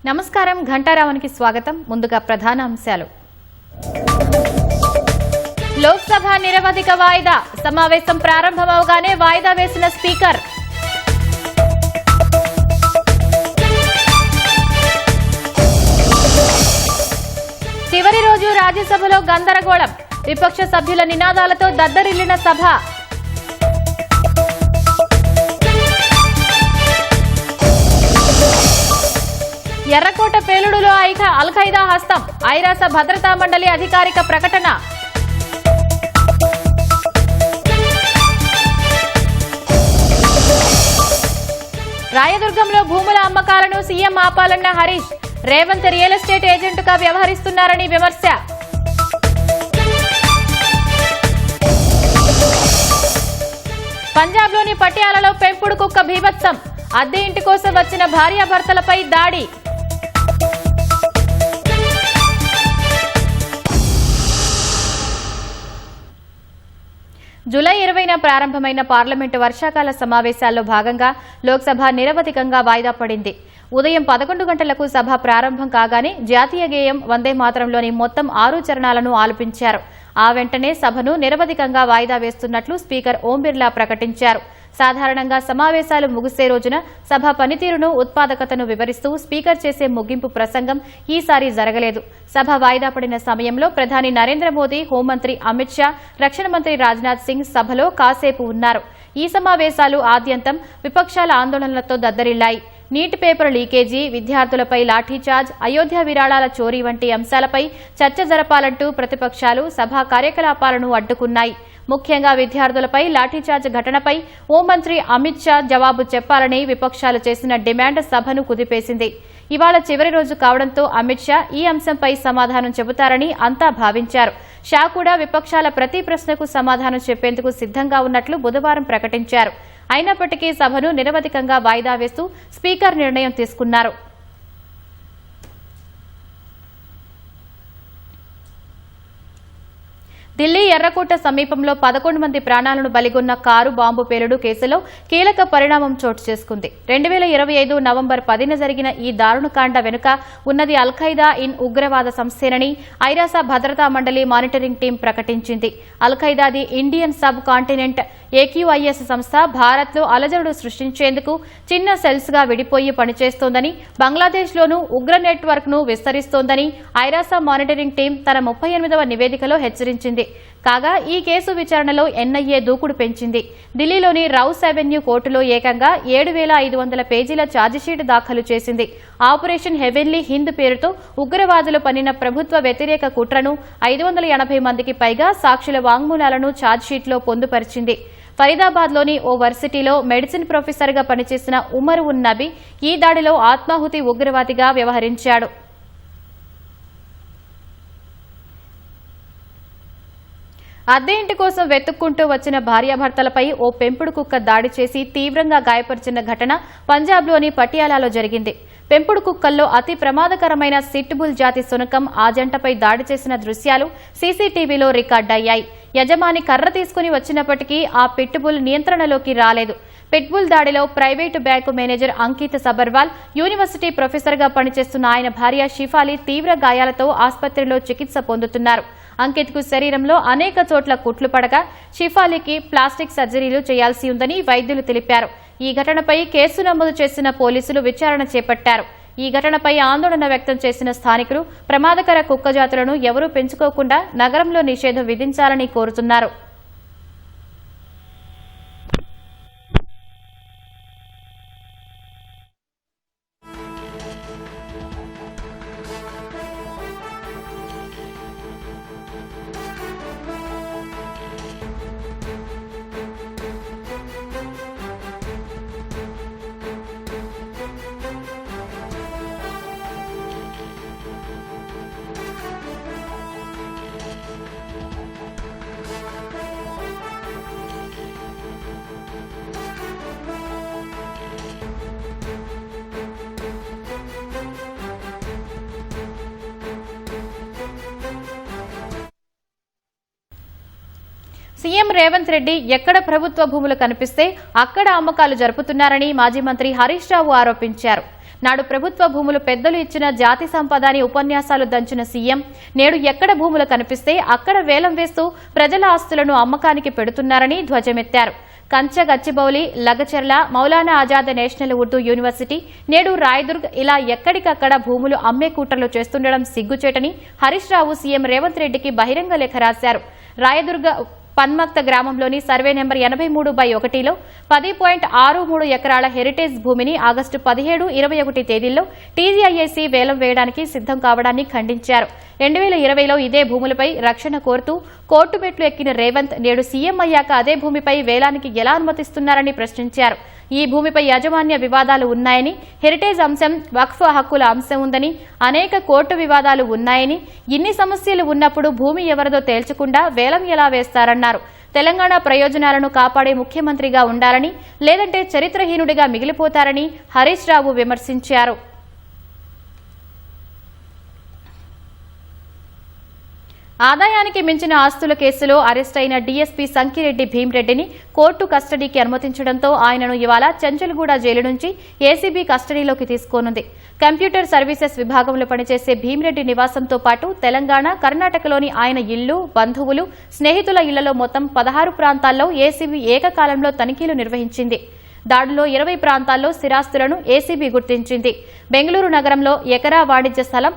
నమస్కారం, ఘంటారావానికి స్వాగతం. ముందుగా ప్రధాన అంశాలు. లోక్సభ నిరవధిక వాయిదా, సమావేశం ప్రారంభమవగానే వాయిదా వేసిన స్పీకర్. చివరి రోజు రాజ్యసభలో గందరగోళం, విపక్ష సభ్యుల నినాదాలతో దద్దరిల్లిన సభ. ఎర్రకోట పేలుడులో అల్-ఖైదా హస్తం, ఐరాస భద్రతా మండలి అధికారిక ప్రకటన. రాయదుర్గంలో భూముల అమ్మకాలను సీఎం ఆపాలన్న హరీష్, రేవంత్ రియల్ ఎస్టేట్ ఏజెంట్గా వ్యవహరిస్తున్నారని విమర్శ. పంజాబ్లోని పటియాలలో పెంపుడు కుక్క బీభత్సం, అద్దె ఇంటి కోసం వచ్చిన భార్యాభర్తలపై దాడి. జూలై 20న ప్రారంభమైన పార్లమెంటు వర్షాకాల సమావేశాల్లో భాగంగా లోక్సభ నిరవధికంగా వాయిదా పడింది. ఉదయం 11 గంటలకు సభ ప్రారంభం కాగానే జాతీయ గేయం వందే మాతరంలోని మొత్తం 6 చరణాలను ఆలపించారు. ఆ వెంటనే సభను నిరవధికంగా వాయిదా వేస్తున్నట్లు స్పీకర్ ఓం బిర్లా ప్రకటించారు. సాధారణంగా సమావేశాలు ముగిసే రోజున సభ పనితీరును, ఉత్పాదకతను వివరిస్తూ స్పీకర్ చేసే ముగింపు ప్రసంగం ఈసారి జరగలేదు. సభ వాయిదా పడిన సమయంలో ప్రధాని నరేంద్ర మోదీ, హోంమంత్రి అమిత్ షా, రక్షణ మంత్రి రాజ్నాథ్ సింగ్ సభలో కాసేపు ఉన్నారు. ఈ సమావేశాలు ఆద్యంతం విపక్షాల ఆందోళనలతో దద్దరిల్లాయి. నీటి పేపర్ లీకేజీ, విద్యార్థులపై లాఠీచార్జ్, అయోధ్య విరాళాల చోరీ వంటి అంశాలపై చర్చ జరపాలంటూ ప్రతిపక్షాలు సభా కార్యకలాపాలను అడ్డుకున్నాయి. ముఖ్యంగా విద్యార్థులపై లాఠీచార్జ్ ఘటనపై హోంమంత్రి అమిత్ షా జవాబు చెప్పాలని విపక్షాలు చేసిన డిమాండ్ సభను కుదిపేసింది. ఇవాళ చివరి రోజు కావడంతో అమిత్ షా ఈ అంశంపై సమాధానం చెబుతారని అంతా భావించారు. షా కూడా విపక్షాల ప్రతి ప్రశ్నకు సమాధానం చెప్పేందుకు సిద్ధంగా ఉన్నట్లు బుధవారం ప్రకటించారు. అయినప్పటికీ సభను నిరవధికంగా వాయిదా వేస్తూ స్పీకర్ నిర్ణయం తీసుకున్నారు. ఢిల్లీ ఎర్రకోట సమీపంలో 11 మంది ప్రాణాలను బలిగొన్న కారు బాంబు పేలుడు కేసులో కీలక పరిణామం చోటు చేసుకుంది. 2025 నవంబర్ 10న జరిగిన ఈ దారుణకాండ వెనుక ఉన్నది అల్-ఖైదా ఇన్ ఉగ్రవాద సంస్థేనని ఐరాస భద్రతా మండలి మానిటరింగ్ టీం ప్రకటించింది. అల్-ఖైదాది ఇండియన్ సబ్ కాంటినెంట్ ఏక్యూఐఎస్ సంస్థ భారత్లో అలజడులు సృష్టించేందుకు చిన్న సెల్స్ గా విడిపోయి పనిచేస్తోందని, బంగ్లాదేశ్లోనూ ఉగ్ర నెట్వర్క్ ను విస్తరిస్తోందని ఐరాస మానిటరింగ్ టీం తన 38వ నివేదికలో హెచ్చరించింది. కాగా ఈ కేసు విచారణలో ఎన్ఐఏ దూకుడు పెంచింది. ఢిల్లీలోని రౌస్ అవెన్యూ కోర్టులో ఏకంగా 7,500 పేజీల ఛార్జిషీట్ దాఖలు చేసింది. ఆపరేషన్ హెవెన్లీ హింద్ పేరుతో ఉగ్రవాదులు పన్నిన ప్రభుత్వ వ్యతిరేక కుట్రను 580 మందికి పైగా సాక్షుల వాంగ్మూలాలను ఛార్జిషీట్లో పొందుపరిచింది. ఫరీదాబాద్లోని ఓ వర్సిటీలో మెడిసిన్ ప్రొఫెసర్గా పనిచేసిన ఉమర్ ఉన్ నబీ ఈ దాడిలో ఆత్మాహుతి ఉగ్రవాదిగా వ్యవహరించాడు. అద్దె ఇంటి కోసం వెతుక్కుంటూ వచ్చిన భార్యాభర్తలపై ఓ పెంపుడు కుక్క దాడి చేసి తీవ్రంగా గాయపరిచిన ఘటన పంజాబ్లోని పటియాలాలో జరిగింది. పెంపుడు కుక్కల్లో అతి ప్రమాదకరమైన సిట్బుల్ జాతి శునకం ఆ జంటపై దాడి చేసిన దృశ్యాలు సీసీటీవీలో రికార్డయ్యాయి. యజమాని కర్ర తీసుకుని వచ్చినప్పటికీ ఆ పిట్బుల్ నియంత్రణలోకి రాలేదు. పిట్బుల్ దాడిలో private bank manager Ankit Sabharwal, university ప్రొఫెసర్గా పనిచేస్తున్న ఆయన భార్య షిఫాలి తీవ్ర గాయాలతో ఆసుపత్రిలో చికిత్స పొందుతున్నారు. అంకిత్ కు శరీరంలో అనేక చోట్ల కుట్లు పడగా షిఫాలికి ప్లాస్టిక్ సర్జరీలు చేయాల్సి ఉందని వైద్యులు తెలిపారు. ఈ ఘటనపై కేసు నమోదు చేసిన పోలీసులు విచారణ చేపట్టారు. ఈ ఘటనపై ఆందోళన వ్యక్తం చేసిన స్థానికులు ప్రమాదకర కుక్క జాతులను ఎవరూ పెంచుకోకుండా నగరంలో నిషేధం విధించాలని కోరుతున్నారు. సీఎం రేవంత్ రెడ్డి ఎక్కడ ప్రభుత్వ భూములు కనిపిస్తే అక్కడ అమ్మకాలు జరుపుతున్నారని మాజీ మంత్రి హరీష్ రావు ఆరోపించారు. నాడు ప్రభుత్వ భూములు పెద్దలు ఇచ్చిన జాతి సంపద అని ఉపన్యాసాలు దంచిన సీఎం నేడు ఎక్కడ భూములు కనిపిస్తే అక్కడ వేలం వేస్తూ ప్రజల ఆస్తులను అమ్మకానికి పెడుతున్నారని ధ్వజమెత్తారు. కంచ గచ్చిబౌలి, లగచెర్ల, మౌలానా ఆజాద్ నేషనల్ ఉర్దూ యూనివర్సిటీ, నేడు రాయదుర్గ్ ఇలా ఎక్కడికక్కడ భూములు అమ్మే కూటర్లు చేస్తుండడం సిగ్గుచేటని హరీష్ రావు సీఎం రేవంత్ రెడ్డికి బహిరంగ లేఖ రాశారు. రాయదుర్గ పన్మక్త గ్రామంలోని సర్వే నెంబర్ 83/1లో 10.63 ఎకరాల హెరిటేజ్ భూమిని ఆగస్టు 17, 21 తేదీల్లో టీజీఐఏసీ వేలం వేయడానికి సిద్దం కావడాన్ని ఖండించారు. 2020లో ఇదే భూములపై రక్షణ కోరుతూ కోర్టు మెట్లు ఎక్కిన రేవంత్ నేడు సీఎం అయ్యాక అదే భూమిపై వేలానికి ఎలా అనుమతిస్తున్నారని ప్రశ్నించారు. ఈ భూమిపై యాజమాన్య వివాదాలు ఉన్నాయని, హెరిటేజ్ అంశం, వక్ఫ్ హక్కుల అంశం ఉందని, అనేక కోర్టు వివాదాలు ఉన్నాయని, ఇన్ని సమస్యలు ఉన్నప్పుడు భూమి ఎవరిదో తేల్చకుండా వేలం ఎలా వేస్తారన్నారు. తెలంగాణ ప్రయోజనాలను కాపాడే ముఖ్యమంత్రిగా ఉండాలని, లేదంటే చరిత్రహీనుడిగా మిగిలిపోతారని హరీష్ రావు విమర్శించారు. ఆదాయానికి మించిన ఆస్తుల కేసులో అరెస్ట్ అయిన డీఎస్పీ సంకిరెడ్డి భీమ్రెడ్డిని కోర్టు కస్టడీకి అనుమతించడంతో ఆయనను ఇవాళ చెంచల్గూడ జైలు నుంచి ఏసీబీ కస్టడీలోకి తీసుకోనుంది. కంప్యూటర్ సర్వీసెస్ విభాగంలో పనిచేసే భీమ్రెడ్డి నివాసంతో పాటు తెలంగాణ, కర్ణాటకలోని ఆయన ఇల్లు, బంధువులు, స్నేహితుల ఇళ్లలో మొత్తం 16 ప్రాంతాల్లో ఏసీబీ ఏకకాలంలో తనిఖీలు నిర్వహించింది. దాడులో 20 ప్రాంతాల్లో స్థిరాస్తులను ఏసీబీ గుర్తించింది. బెంగళూరు నగరంలో ఎకరా వాణిజ్య స్థలం,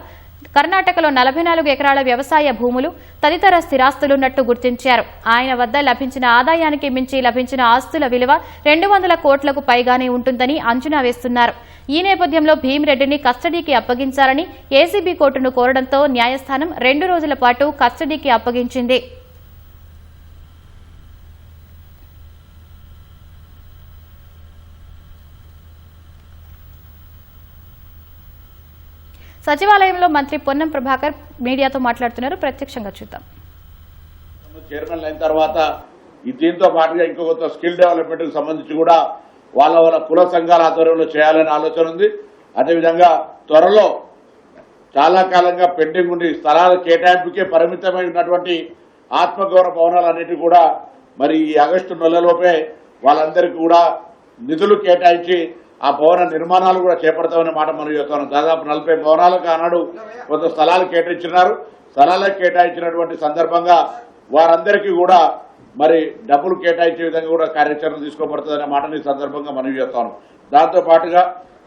కర్ణాటకలో 44 ఎకరాల వ్యవసాయ భూములు తదితర స్థిరాస్తులున్నట్టు గుర్తించారు. ఆయన వద్ద లభించిన ఆదాయానికి మించి లభించిన ఆస్తుల విలువ 200 కోట్లకు పైగానే ఉంటుందని అంచనా వేస్తున్నారు. ఈ నేపథ్యంలో భీమ్రెడ్డిని కస్టడీకి అప్పగించాలని ఏసీబీ కోర్టును కోరడంతో న్యాయస్థానం 2 రోజుల పాటు కస్టడీకి అప్పగించింది. సచివాలయంలో మంత్రి పొన్నం ప్రభాకర్ మీడియాతో మాట్లాడుతున్నారు. ప్రత్యక్షంగా చూద్దాం. చైర్మన్ అయిన తర్వాత దీంతో పాటుగా ఇంకొక స్కిల్ డెవలప్మెంట్ కు సంబంధించి కూడా వాళ్ళ కుల సంఘాల ఆధ్వర్యంలో చేయాలనే ఆలోచన ఉంది. అదేవిధంగా త్వరలో చాలా కాలంగా పెండింగ్ ఉండి స్థలాల కేటాయింపుకే పరిమితమైనటువంటి ఆత్మగౌరవ భవనాలన్నిటి కూడా మరి ఈ ఆగస్టు నెలలోపే వాళ్ళందరికీ కూడా నిధులు కేటాయించి ఆ భవన నిర్మాణాలు కూడా చేపడతామనే మాట మనం చెప్తున్నాం. దాదాపు 40 భవనాలకు ఆనాడు కొంత స్థలాలు కేటాయించినారు. స్థలాలకు కేటాయించినటువంటి సందర్భంగా వారందరికీ కూడా మరి డబ్బులు కేటాయించే విధంగా కూడా కార్యాచరణ తీసుకోబడుతుందనే మాటని ఈ సందర్భంగా మనం చెప్తాను. దాంతో పాటుగా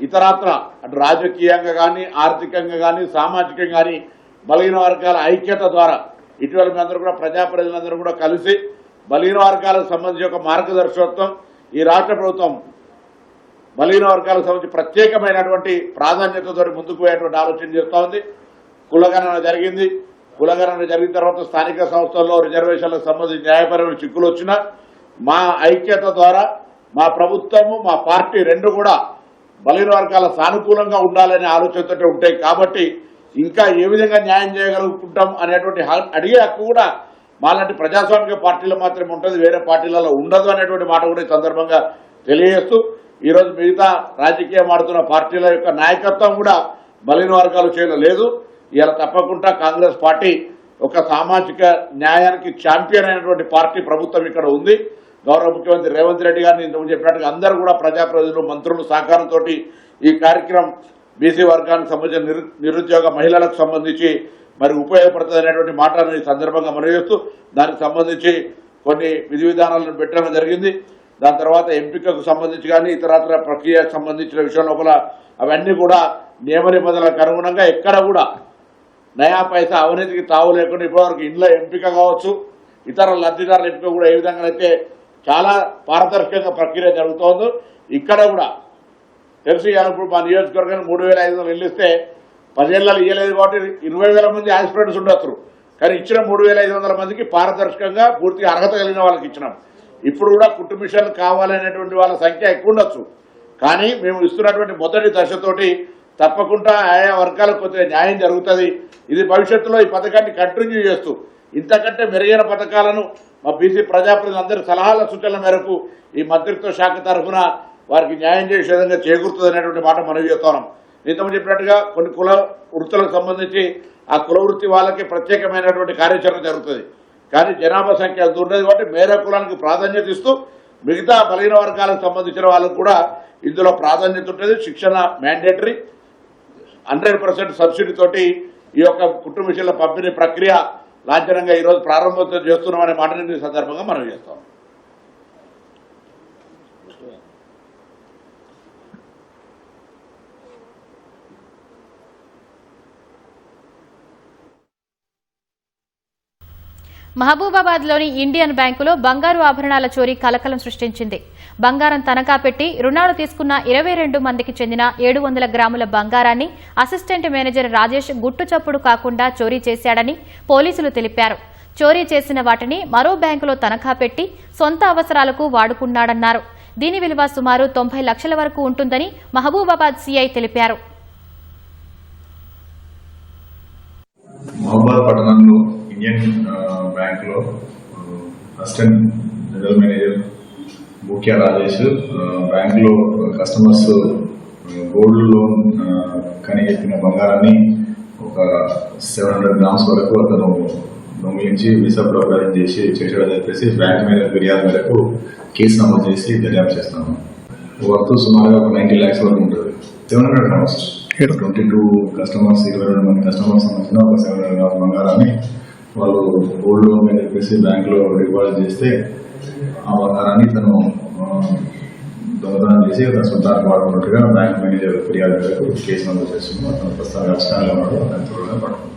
ఇతరత్ర అటు రాజకీయంగా కానీ, ఆర్థికంగా కానీ, సామాజికంగా కానీ బలహీన వర్గాల ఐక్యత ద్వారా ఇటీవల మీ అందరూ కూడా ప్రజాప్రతినిధులందరూ కూడా కలిసి బలహీన వర్గాలకు సంబంధించి ఒక మార్గదర్శకత్వం ఈ రాష్ట్ర ప్రభుత్వం బలహీన వర్గాలకు సంబంధించి ప్రత్యేకమైనటువంటి ప్రాధాన్యతతో ముందుకు పోయేటువంటి ఆలోచన చేస్తూ ఉంది. కులగణన జరిగింది. కులగణన జరిగిన తర్వాత స్థానిక సంస్థల్లో రిజర్వేషన్లకు సంబంధించి న్యాయపరమైన చిక్కులు వచ్చినా మా ఐక్యత ద్వారా మా ప్రభుత్వము, మా పార్టీ రెండు కూడా బలహీన వర్గాల సానుకూలంగా ఉండాలనే ఆలోచనతో ఉంటాయి. కాబట్టి ఇంకా ఏ విధంగా న్యాయం చేయగలుగుతుంటాం అనేటువంటి అడిగే హక్కు కూడా మాలాంటి ప్రజాస్వామిక పార్టీలో మాత్రమే ఉంటుంది, వేరే పార్టీలలో ఉండదు అనేటువంటి మాట కూడా ఈ సందర్భంగా తెలియజేస్తూ ఈరోజు మిగతా రాజకీయం ఆడుతున్న పార్టీల యొక్క నాయకత్వం కూడా బలహీన వర్గాలు చేయడం లేదు. ఇలా తప్పకుండా కాంగ్రెస్ పార్టీ ఒక సామాజిక న్యాయానికి ఛాంపియన్ అయినటువంటి పార్టీ ప్రభుత్వం ఇక్కడ ఉంది. గౌరవ ముఖ్యమంత్రి రేవంత్ రెడ్డి గారిని ఇంతకు చెప్పినట్టుగా అందరూ కూడా ప్రజాప్రతినిధులు, మంత్రులు సహకారంతో ఈ కార్యక్రమం బీసీ వర్గానికి సంబంధించిన నిరుద్యోగ మహిళలకు సంబంధించి మరి ఉపయోగపడుతుంది అనేటువంటి మాటలను ఈ సందర్భంగా మనవేస్తూ దానికి సంబంధించి కొన్ని విధి విధానాలను పెట్టడం జరిగింది. దాని తర్వాత ఎంపికకు సంబంధించి కానీ ఇతరత్ర ప్రక్రియకు సంబంధించిన విషయం లోపల అవన్నీ కూడా నియమ నిబంధనలకు అనుగుణంగా ఎక్కడ కూడా నయా పైసా అవినీతికి తావు లేకుండా ఇప్పటివరకు ఇండ్ల ఎంపిక కావచ్చు, ఇతర లబ్ధిదారుల ఎంపిక కూడా ఏ విధంగా అయితే చాలా పారదర్శకంగా ప్రక్రియ జరుగుతోందో ఇక్కడ కూడా తెలిసి ఇప్పుడు మా నియోజకవర్గానికి 3,500 ఇల్లు ఇస్తే 10 ఏళ్ళలో ఇవ్వలేదు కాబట్టి 20,000 మంది ఆస్పిరెంట్స్ ఉండొచ్చు. కానీ ఇచ్చిన 3,500 మందికి పారదర్శకంగా పూర్తిగా అర్హత కలిగిన వాళ్ళకి ఇచ్చినాం. ఇప్పుడు కూడా కుటుంబిషన్లు కావాలనేటువంటి వాళ్ళ సంఖ్య ఎక్కువ ఉండొచ్చు. కానీ మేము ఇస్తున్నటువంటి మొదటి దశతోటి తప్పకుండా ఆయా వర్గాలకు కొద్దిగా న్యాయం జరుగుతుంది. ఇది భవిష్యత్తులో ఈ పథకాన్ని కంటిన్యూ చేస్తూ ఇంతకంటే మెరుగైన పథకాలను మా బీసీ ప్రజాప్రతినిధులందరి సలహాల సూచనల మేరకు ఈ మంత్రిత్వ శాఖ తరఫున వారికి న్యాయం చేసే విధంగా చేకూరుతుంది అనేటువంటి మాట మనం చెప్తున్నాం. ఇంతకు చెప్పినట్టుగా కొన్ని కుల వృత్తులకు సంబంధించి ఆ కుల వృత్తి వాళ్ళకి ప్రత్యేకమైనటువంటి కార్యాచరణ జరుగుతుంది. కానీ జనాభా సంఖ్య అంత ఉండేది కాబట్టి మేర కులానికి ప్రాధాన్యత ఇస్తూ మిగతా బలహీన వర్గాలకు సంబంధించిన వాళ్ళకు కూడా ఇందులో ప్రాధాన్యత ఉంటుంది. శిక్షణ మ్యాండేటరీ 100% సబ్సిడీ తోటి ఈ యొక్క కుటుంబ మిషన్ల పంపిణీ ప్రక్రియ లాంఛనంగా ఈరోజు ప్రారంభోత్సవం చేస్తున్నామనే మాటని ఈ సందర్భంగా మనం చేస్తాం. మహబూబాబాద్లోని ఇండియన్ బ్యాంకులో బంగారు ఆభరణాల చోరీ కలకలం సృష్టించింది. బంగారం తనఖా పెట్టి రుణాలు తీసుకున్న 22 మందికి చెందిన 700 గ్రాముల బంగారాన్ని అసిస్టెంట్ మేనేజర్ రాజేష్ గుట్టుచప్పుడు కాకుండా చోరీ చేశాడని పోలీసులు తెలిపారు. చోరీ చేసిన వాటిని మరో బ్యాంకులో తనఖా పెట్టి సొంత అవసరాలకు వాడుకున్నాడన్నారు. దీని విలువ సుమారు 90 లక్షల వరకు ఉంటుందని మహబూబాబాద్ సీఐ తెలిపారు. మహబూబాద్ పట్టణంలో ఇండియన్ బ్యాంక్ లో అసిస్టెంట్ జనరల్ మేనేజర్ ముఖ్య రాజేష్ బ్యాంక్ లో కస్టమర్స్ గోల్డ్ లోన్ కానీ చెప్పిన బంగారాన్ని ఒక 700 గ్రామ్స్ వరకు అతను దొంగిలించి వీసా ప్రోగ్రామ్ చేసి చేసేయడం చెప్పేసి బ్యాంక్ మీద ఫిర్యాదు మేరకు కేసు నమోదు చేసి దర్యాప్తు చేస్తాము. వర్త్ సుమారుగా ఒక 90 lakhs వరకు ఉంటుంది. 700 గ్రామ్స్ 22 కస్టమర్స్ 22 మంది కస్టమర్స్ సంబంధించిన ఒక 700 గ్రామ్స్ బంగారాన్ని వాళ్ళు గోల్డ్ లోన్ అని చెప్పేసి బ్యాంక్ లో డిపాజిట్ చేస్తే ఆ బంగారాన్ని తను దొంగతనం చేసి తన సొంతానికి వాడుకున్నట్టుగా బ్యాంక్ మేనేజర్ ఫిర్యాదు మేరకు కేసు నమోదు చేస్తున్నాం. అతను ప్రస్తుతం అరెస్టులో ఉన్నాడు. అతను త్వరగా పడుతుంది.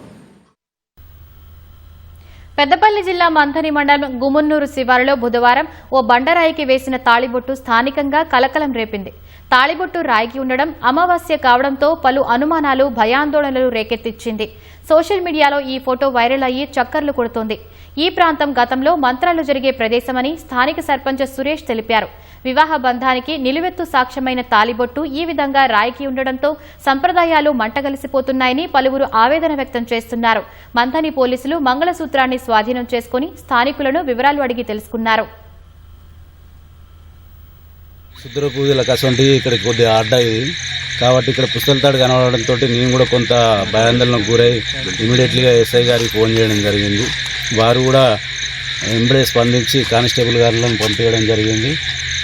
పెద్దపల్లి జిల్లా మంథని మండలం గుమున్నూరు శివారులో బుధవారం ఓ బండరాయికి వేసిన తాళిబొట్టు స్థానికంగా కలకలం రేపింది. తాళిబొట్టు రాయికి ఉండడం అమావాస్య కావడంతో పలు అనుమానాలు భయాందోళనలు రేకెత్తించింది. సోషల్ మీడియాలో ఈ ఫోటో వైరల్ అయ్యి చక్కర్లు కొడుతోంది. ఈ ప్రాంతం గతంలో మంత్రాలు జరిగే ప్రదేశమని స్థానిక సర్పంచ్ సురేష్ తెలిపారు. వివాహ బంధానికి నిలువెత్తు సాక్ష్యమైన తాళిబొట్టు ఈ విధంగా రాయికి ఉండడంతో సంప్రదాయాలు మంటగలిసిపోతున్నాయని పలువురు ఆవేదన వ్యక్తం చేస్తున్నారు. మంథని పోలీసులు మంగళసూత్రాన్ని స్వాధీనం చేసుకుని స్థానికులను వివరాలు అడిగి తెలుసుకున్నారు. శుద్ర పూజల కసంటి ఇక్కడ కొద్దిగా అడ్డా ఇది కాబట్టి ఇక్కడ పుస్తలతాడు కనబడంతో నేను కూడా కొంత భయాందోళనకు గురై ఇమీడియట్లీగా ఎస్ఐ గారికి ఫోన్ చేయడం జరిగింది. వారు కూడా ఎంబడే స్పందించి కానిస్టేబుల్ గారులను పంపించడం జరిగింది.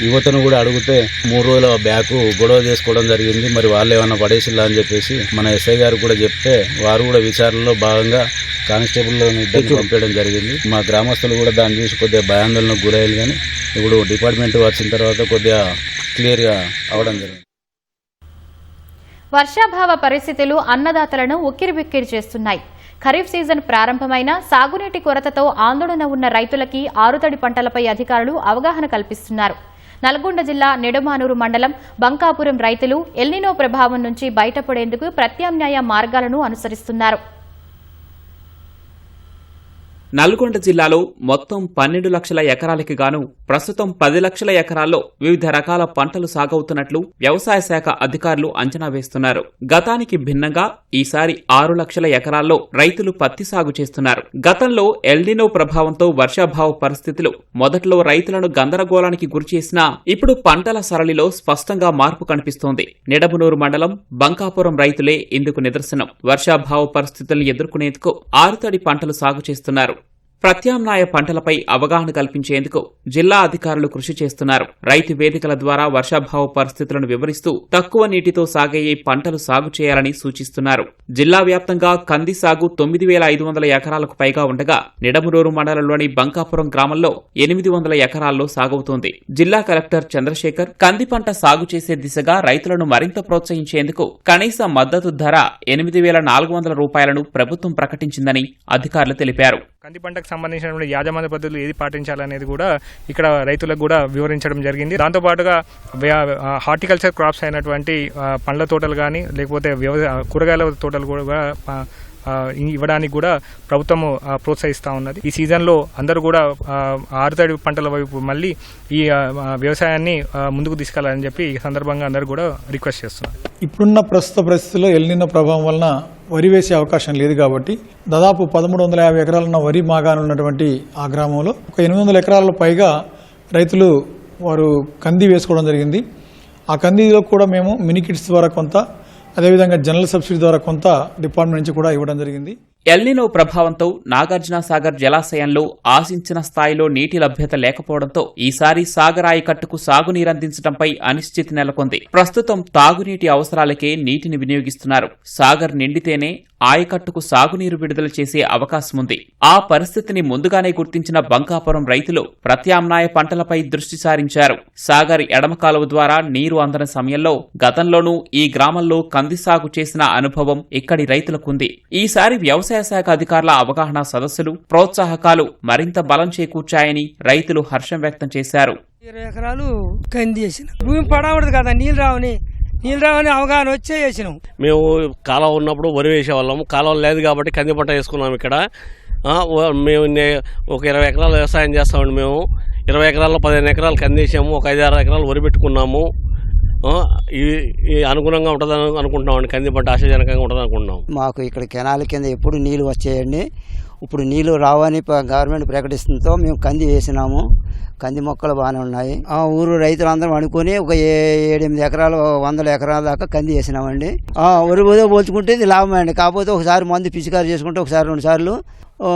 యువతను కూడా అడిగితే 3 రోజుల బ్యాక్ గొడవ చేసుకోవడం జరిగింది. మరి వాళ్ళు ఏమన్నా పడేసిల్లా అని చెప్పేసి మన ఎస్ఐ గారు కూడా చెప్తే వారు కూడా విచారణలో భాగంగా కానిస్టేబుల్ని ఇద్దరిని పంపించడం జరిగింది. మా గ్రామస్తులు కూడా దాన్ని చూసి కొద్దిగా భయాందోళనకు గురయ్యారు. కానీ ఇప్పుడు డిపార్ట్మెంట్ వచ్చిన తర్వాత కొద్దిగా క్లియర్గా అవడం జరిగింది. వర్షాభావ పరిస్థితులు అన్నదాతలను ఉక్కిరిబిక్కిరి చేస్తున్నాయి. ఖరీఫ్ సీజన్ ప్రారంభమైన సాగునీటి కొరతతో ఆందోళన ఉన్న రైతులకి ఆరుతడి పంటలపై అధికారులు అవగాహన కల్పిస్తున్నారు. నల్గొండ జిల్లా నిడమానూరు మండలం బంకాపురం రైతులు ఎల్నినో ప్రభావం నుంచి బయటపడేందుకు ప్రత్యామ్నాయ మార్గాలను అనుసరిస్తున్నారు. నల్గొండ జిల్లాలో మొత్తం 12 లక్షల ఎకరాలకి గాను ప్రస్తుతం 10 లక్షల ఎకరాల్లో వివిధ రకాల పంటలు సాగవుతున్నట్లు వ్యవసాయ శాఖ అధికారులు అంచనా వేస్తున్నారు. గతానికి భిన్నంగా ఈసారి 6 లక్షల ఎకరాల్లో రైతులు పత్తి సాగు చేస్తున్నారు. గతంలో ఎల్నినో ప్రభావంతో వర్షాభావ పరిస్థితులు మొదట్లో రైతులను గందరగోళానికి గురిచేసినా ఇప్పుడు పంటల సరళిలో స్పష్టంగా మార్పు కనిపిస్తోంది. నిడమనూరు మండలం బంకాపురం రైతులే ఇందుకు నిదర్శనం. వర్షాభావ పరిస్థితులను ఎదుర్కొనేందుకు ఆరుతడి పంటలు సాగు చేస్తున్నారు. ప్రత్యామ్నాయ పంటలపై అవగాహన కల్పించేందుకు జిల్లా అధికారులు కృషి చేస్తున్నారు. రైతు వేదికల ద్వారా వర్షాభావ పరిస్థితులను వివరిస్తూ తక్కువ నీటితో సాగయ్యే పంటలు సాగు చేయాలని సూచిస్తున్నారు. జిల్లా వ్యాప్తంగా కంది సాగు 9,500 ఎకరాలకు పైగా ఉండగా నిడమనూరు మండలంలోని బంకాపురం గ్రామంలో 800 ఎకరాల్లో సాగవుతోంది. జిల్లా కలెక్టర్ చంద్రశేఖర్ కంది పంట సాగు చేసే దిశగా రైతులను మరింత ప్రోత్సహించేందుకు కనీస మద్దతు ధర 8,400 రూపాయలను ప్రభుత్వం ప్రకటించిందని అధికారులు తెలిపారు. కంది పంటకు సంబంధించిన యాజమాన్య పద్ధతులు ఏది పాటించాలనేది కూడా ఇక్కడ రైతులకు కూడా వివరించడం జరిగింది. దాంతోపాటుగా హార్టికల్చర్ క్రాప్స్ అయినటువంటి పండ్ల తోటలు కానీ లేకపోతే కూరగాయల తోటలు కూడా ఇవ్వడానికి కూడా ప్రభుత్వము ప్రోత్సహిస్తూ ఉన్నది. ఈ సీజన్లో అందరూ కూడా ఆరుతడి పంటల వైపు మళ్ళీ ఈ వ్యవసాయాన్ని ముందుకు తీసుకెళ్లాలని చెప్పి ఈ సందర్భంగా అందరూ కూడా రిక్వెస్ట్ చేస్తున్నారు. ఇప్పుడున్న ప్రస్తుత పరిస్థితుల్లో ఎల్నినో ప్రభావం వలన వరి వేసే అవకాశం లేదు కాబట్టి దాదాపు 1350 ఎకరాలున్న వరి మాగాను ఉన్నటువంటి ఆ గ్రామంలో ఒక 800 ఎకరాల పైగా రైతులు వారు కంది వేసుకోవడం జరిగింది. ఆ కందిలో కూడా మేము మినీ కిట్స్ ద్వారా కొంత, అదేవిధంగా జనరల్ సబ్సిడీ ద్వారా కొంత డిపార్ట్మెంట్ నుంచి కూడా ఇవ్వడం జరిగింది. ఎల్నినో ప్రభావంతో నాగార్జున సాగర్ జలాశయంలో ఆశించిన స్థాయిలో నీటి లభ్యత లేకపోవడంతో ఈసారి సాగర్ ఆయకట్టుకు సాగునీరందించడంపై అనిశ్చితి నెలకొంది. ప్రస్తుతం తాగునీటి అవసరాలకే నీటిని వినియోగిస్తున్నారు. సాగర్ నిండితేనే ఆయకట్టుకు సాగునీరు విడుదల చేసే అవకాశముంది. ఆ పరిస్థితిని ముందుగానే గుర్తించిన బంకాపురం రైతులు ప్రత్యామ్నాయ పంటలపై దృష్టి సారించారు. సాగర్ ఎడమ కాలువ ద్వారా నీరు అందని సమయంలో గతంలోనూ ఈ గ్రామంలో కంది సాగు చేసిన అనుభవం ఇక్కడి రైతులకుంది. ఈసారి వ్యవసాయ శాఖ అధికారుల అవగాహన సదస్సులు, ప్రోత్సాహకాలు మరింత బలం చేకూర్చాయని రైతులు హర్షం వ్యక్తం చేశారు. 20 ఎకరాలు కంది చేసిన భూమి పడవడదు కదా, నీళ్ళు రావని అవగాహన వచ్చే చేసినాం. మేము కాలువ ఉన్నప్పుడు వరి వేసేవాళ్ళము, కాలువ లేదు కాబట్టి కంది పంట వేసుకున్నాం. ఇక్కడ మేము ఒక 20 ఎకరాలు వ్యవసాయం చేస్తామండి. మేము 20 ఎకరాల్లో 15 ఎకరాలు కంది వేసాము, ఒక 5-6 ఎకరాలు వరి పెట్టుకున్నాము. అనుగుణంగా ఉంటుంది అనుకుంటున్నామండి. కంది పంట ఆశాజనకంగా ఉంటుంది అనుకుంటున్నాం. మాకు ఇక్కడ కెనాల కింద ఎప్పుడు నీళ్ళు వచ్చేయండి. ఇప్పుడు నీళ్లు రావని గవర్నమెంట్ ప్రకటిస్తుందో మేము కంది వేసినాము. కంది మొక్కలు బాగానే ఉన్నాయి. ఆ ఊరు రైతులందరం అనుకుని ఒక 7-8 ఎకరాలు 100 ఎకరాల దాకా కంది వేసినామండి. వరి పోల్చుకుంటే ఇది లాభమే అండి. కాకపోతే ఒకసారి మందు పిచికారి చేసుకుంటే ఒకసారి 2 సార్లు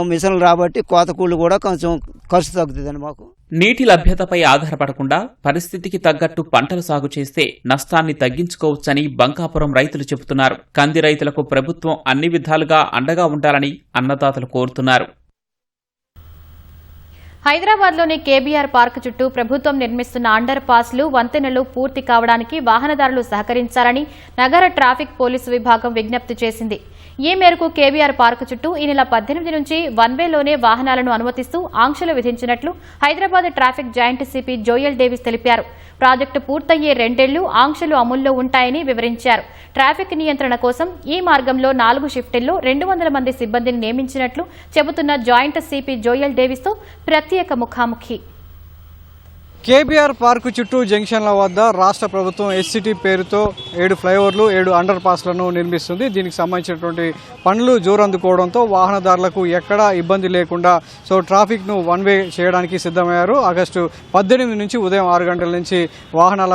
మిషన్లు రాబట్టి కోత కూళ్ళు కూడా కొంచెం ఖర్చు తగ్గుతుందండి మాకు. నీటి లభ్యతపై ఆధారపడకుండా పరిస్థితికి తగ్గట్టు పంటలు సాగు చేస్తే నష్టాన్ని తగ్గించుకోవచ్చని బంకాపురం రైతులు చెబుతున్నారు. కంది రైతులకు ప్రభుత్వం అన్ని విధాలుగా అండగా ఉండాలని అన్నదాతలు కోరుతున్నారు. హైదరాబాద్లోని కేబీఆర్ పార్క్ చుట్టూ ప్రభుత్వం నిర్మిస్తున్న అండర్ పాస్లు, వంతెనలు పూర్తి కావడానికి వాహనదారులు సహకరించాలని నగర ట్రాఫిక్ పోలీసు విభాగం విజ్ఞప్తి చేసింది. ఈ మేరకు కేబీఆర్ పార్క్ చుట్టూ ఈ నెల 18 నుంచి వన్వేలోనే వాహనాలను అనుమతిస్తూ ఆంక్షలు విధించినట్లు Hyderabad traffic joint CP Joel Davis తెలిపారు. ప్రాజెక్టు పూర్తయ్యే 2 ఏళ్లు ఆంక్షలు అమల్లో ఉంటాయని వివరించారు. ట్రాఫిక్ నియంత్రణ కోసం ఈ మార్గంలో 4 షిఫ్టుల్లో 200 మంది సిబ్బందిని నియమించినట్లు చెబుతున్న జాయింట్ సిపి జోయల్ డేవిస్తో ప్రత్యేక ముఖాముఖి. కేబీఆర్ పార్కు చుట్టూ జంక్షన్ల వద్ద రాష్ట్ర ప్రభుత్వం ఎస్సిటీ పేరుతో 7 ఫ్లైఓవర్లు 7 అండర్ పాస్లను నిర్మిస్తుంది. దీనికి సంబంధించినటువంటి పనులు జోరందుకోవడంతో వాహనదారులకు ఎక్కడా ఇబ్బంది లేకుండా ట్రాఫిక్ను వన్ వే చేయడానికి సిద్ధమయ్యారు. ఆగస్టు 18 నుంచి ఉదయం 6 గంటల నుంచి వాహనాల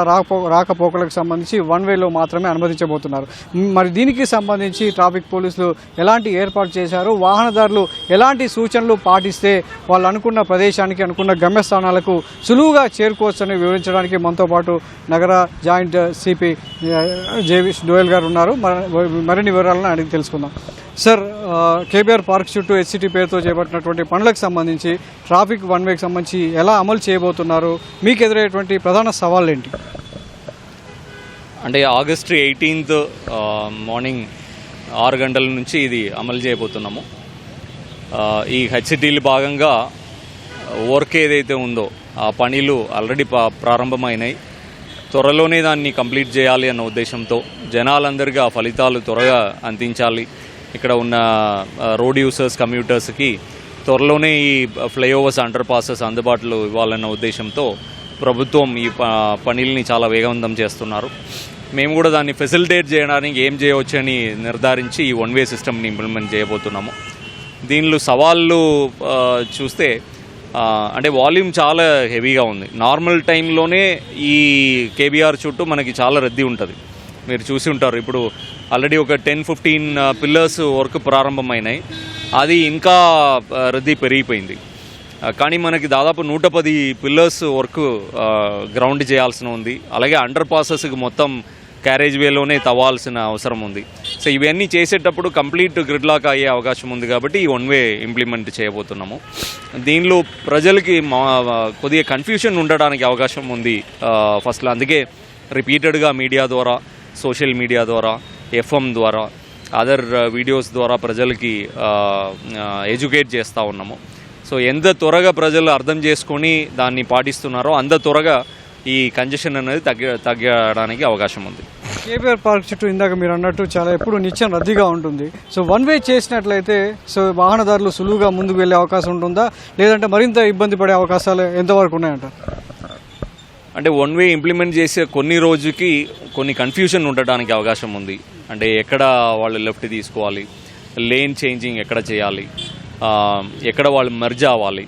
రాకపోకలకు సంబంధించి వన్ వేలో మాత్రమే అనుమతించబోతున్నారు. మరి దీనికి సంబంధించి ట్రాఫిక్ పోలీసులు ఎలాంటి ఏర్పాటు చేశారు, వాహనదారులు ఎలాంటి సూచనలు పాటిస్తే వాళ్ళు అనుకున్న ప్రదేశానికి, అనుకున్న గమ్యస్థానాలకు సులువుగా చేరుకోవచ్చని వివరించడానికి మనతో పాటు నగర జాయింట్ సిపి జేవిష్ డోయల్ గారు ఉన్నారు. మరిన్ని వివరాలను అడిగి తెలుసుకుందాం. సార్, కేబీఆర్ పార్క్ చుట్టూ ఎస్సిటీ పేరుతో చేపట్టినటువంటి పనులకు సంబంధించి ట్రాఫిక్ వన్ వేకి సంబంధించి ఎలా అమలు చేయబోతున్నారు, మీకు ఎదురయ్యేటువంటి ప్రధాన సవాళ్ళు ఏంటి? అంటే ఆగస్టు 18 మార్నింగ్ 6 గంటల నుంచి ఇది అమలు చేయబోతున్నాము. ఈ హెచ్సిటీలు భాగంగా వర్క్ ఏదైతే ఉందో ఆ పనులు ఆల్రెడీ ప్రారంభమైనాయి. త్వరలోనే దాన్ని కంప్లీట్ చేయాలి అన్న ఉద్దేశంతో జనాలందరికీ ఆ ఫలితాలు త్వరగా అందించాలి. ఇక్కడ ఉన్న రోడ్ యూసర్స్, కమ్యూటర్స్కి త్వరలోనే ఈ ఫ్లైఓవర్స్, అండర్ పాసెస్ అందుబాటులో ఇవ్వాలన్న ఉద్దేశంతో ప్రభుత్వం ఈ పనుల్ని చాలా వేగవంతం చేస్తున్నారు. మేము కూడా దాన్ని ఫెసిలిటేట్ చేయడానికి ఏం చేయవచ్చని నిర్ధారించి ఈ వన్ వే సిస్టమ్ని ఇంప్లిమెంట్ చేయబోతున్నాము. దీనిలో సవాళ్ళు చూస్తే అంటే వాల్యూమ్ చాలా హెవీగా ఉంది. నార్మల్ టైంలోనే ఈ కేబీఆర్ చుట్టూ మనకి చాలా రద్దీ ఉంటుంది. మీరు చూసి ఉంటారు, ఇప్పుడు ఆల్రెడీ ఒక 10-15 పిల్లర్స్ వర్క్ ప్రారంభమైనాయి. అది ఇంకా రద్దీ పెరిగిపోయింది. కానీ మనకి దాదాపు 110 పిల్లర్స్ వర్క్ గ్రౌండ్ చేయాల్సిన ఉంది. అలాగే అండర్ పాసెస్కి మొత్తం క్యారేజ్ వేలోనే తవ్వాల్సిన అవసరం ఉంది. సో ఇవన్నీ చేసేటప్పుడు కంప్లీట్ గ్రిడ్ లాక్ అయ్యే అవకాశం ఉంది. కాబట్టి ఈ వన్ వే ఇంప్లిమెంట్ చేయబోతున్నాము. దీనిలో ప్రజలకి కొద్దిగా కన్ఫ్యూషన్ ఉండడానికి అవకాశం ఉంది ఫస్ట్లో. అందుకే రిపీటెడ్గా మీడియా ద్వారా, సోషల్ మీడియా ద్వారా, ఎఫ్ఎం ద్వారా, అదర్ వీడియోస్ ద్వారా ప్రజలకి ఎడ్యుకేట్ చేస్తూ ఉన్నాము. సో ఎంత త్వరగా ప్రజలు అర్థం చేసుకొని దాన్ని పాటిస్తున్నారో అంత త్వరగా ఈ కంజెషన్ అనేది తగ్గడానికి అవకాశం ఉంది. కేబీఆర్ పార్క్ చుట్టూ ఇందాక మీరు అన్నట్టు చాలా ఎప్పుడు నిత్యం రద్దీగా ఉంటుంది. సో వన్ వే చేసినట్లయితే వాహనదారులు సులువుగా ముందుకు వెళ్ళే అవకాశం ఉంటుందా, లేదంటే మరింత ఇబ్బంది పడే అవకాశాలు ఎంతవరకు ఉన్నాయంటారు? అంటే వన్ వే ఇంప్లిమెంట్ చేసే కొన్ని రోజుకి కొన్ని కన్ఫ్యూజన్ ఉండడానికి అవకాశం ఉంది. అంటే ఎక్కడ వాళ్ళు లెఫ్ట్ తీసుకోవాలి, లేన్ చేంజింగ్ ఎక్కడ చేయాలి, ఎక్కడ వాళ్ళు మెర్జ్ అవ్వాలి,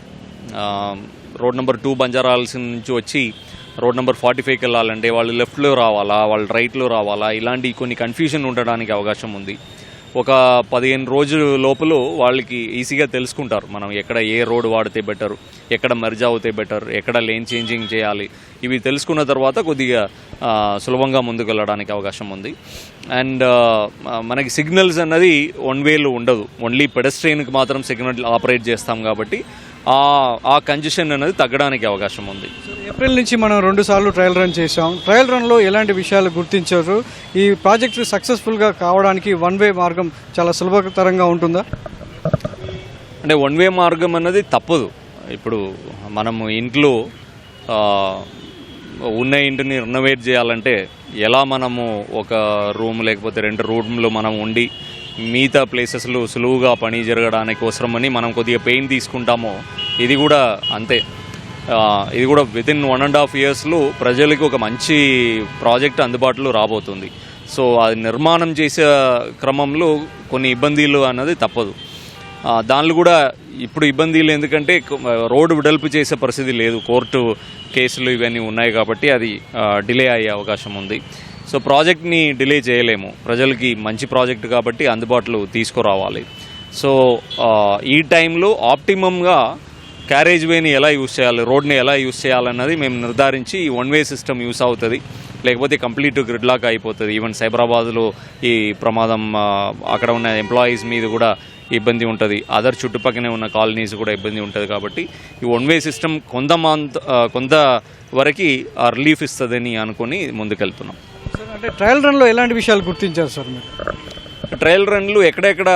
రోడ్ నెంబర్ 2 బంజారాల్స్ నుంచి వచ్చి రోడ్ నెంబర్ 45కి వెళ్ళాలంటే వాళ్ళు లెఫ్ట్లో రావాలా, వాళ్ళు రైట్లో రావాలా, ఇలాంటి కొన్ని కన్ఫ్యూజన్ ఉండడానికి అవకాశం ఉంది. ఒక 15 రోజుల లోపల వాళ్ళకి ఈజీగా తెలుసుకుంటారు మనం ఎక్కడ ఏ రోడ్ వాడితే బెటర్, ఎక్కడ మెర్జ్ అవుతే బెటర్, ఎక్కడ లేన్ చేంజింగ్ చేయాలి. ఇవి తెలుసుకున్న తర్వాత కొద్దిగా సులభంగా ముందుకు వెళ్ళడానికి అవకాశం ఉంది. అండ్ మనకి సిగ్నల్స్ అన్నది వన్ వేలో ఉండదు, ఓన్లీ పెడస్ట్రియన్కి మాత్రం సిగ్నల్ ఆపరేట్ చేస్తాం కాబట్టి ఆ కంజెషన్ అనేది తగ్గడానికి అవకాశం ఉంది. ఏప్రిల్ నుంచి మనం 2 సార్లు ట్రయల్ రన్ చేసాం. ట్రయల్ రన్లో ఎలాంటి విషయాలు గుర్తించారు? ఈ ప్రాజెక్టు సక్సెస్ఫుల్గా కావడానికి వన్ వే మార్గం చాలా సులభతరంగా ఉంటుందా? అంటే వన్ వే మార్గం అన్నది తప్పదు. ఇప్పుడు మనము ఇంట్లో ఉన్న ఇంటిని రెనోవేట్ చేయాలంటే ఎలా మనము ఒక రూమ్ లేకపోతే 2 రూమ్లు మనం ఉండి మిగతా ప్లేసెస్లో సులువుగా పని జరగడానికి అవసరమని మనం కొద్దిగా పెయిన్ తీసుకుంటామో ఇది కూడా అంతే. ఇది కూడా వితిన్ 1.5 ఇయర్స్లో ప్రజలకు ఒక మంచి ప్రాజెక్ట్ అందుబాటులో రాబోతుంది. సో అది నిర్మాణం చేసే క్రమంలో కొన్ని ఇబ్బందులు అన్నది తప్పదు. దానిలో కూడా ఇప్పుడు ఇబ్బందులు ఎందుకంటే రోడ్డు వెడల్పు చేసే పరిస్థితి లేదు, కోర్టు కేసులు ఇవన్నీ ఉన్నాయి కాబట్టి అది డిలే అయ్యే అవకాశం ఉంది. సో ప్రాజెక్ట్ని డిలే చేయలేము, ప్రజలకి మంచి ప్రాజెక్ట్ కాబట్టి అందుబాటులో తీసుకురావాలి. సో ఈ టైంలో ఆప్టిమమ్గా క్యారేజ్ వేని ఎలా యూజ్ చేయాలి, రోడ్ని ఎలా యూజ్ చేయాలన్నది మేము నిర్ధారించి ఈ వన్ వే సిస్టమ్ యూస్ అవుతుంది, లేకపోతే కంప్లీట్ గ్రిడ్ లాక్ అయిపోతుంది. ఈవెన్ సైబరాబాద్లో ఈ ప్రమాదం అక్కడ ఉన్న ఎంప్లాయీస్ మీద కూడా ఇబ్బంది ఉంటుంది, అదర్ చుట్టుపక్కనే ఉన్న కాలనీస్ కూడా ఇబ్బంది ఉంటుంది. కాబట్టి ఈ వన్ వే సిస్టమ్ కొంత వరకు రిలీఫ్ ఇస్తుందని అనుకుని ముందుకెళ్తున్నాం. అంటే ట్రయల్ రన్లో ఎలాంటి విషయాలు గుర్తించారు సార్ మీరు? ట్రయల్ రన్లు ఎక్కడెక్కడ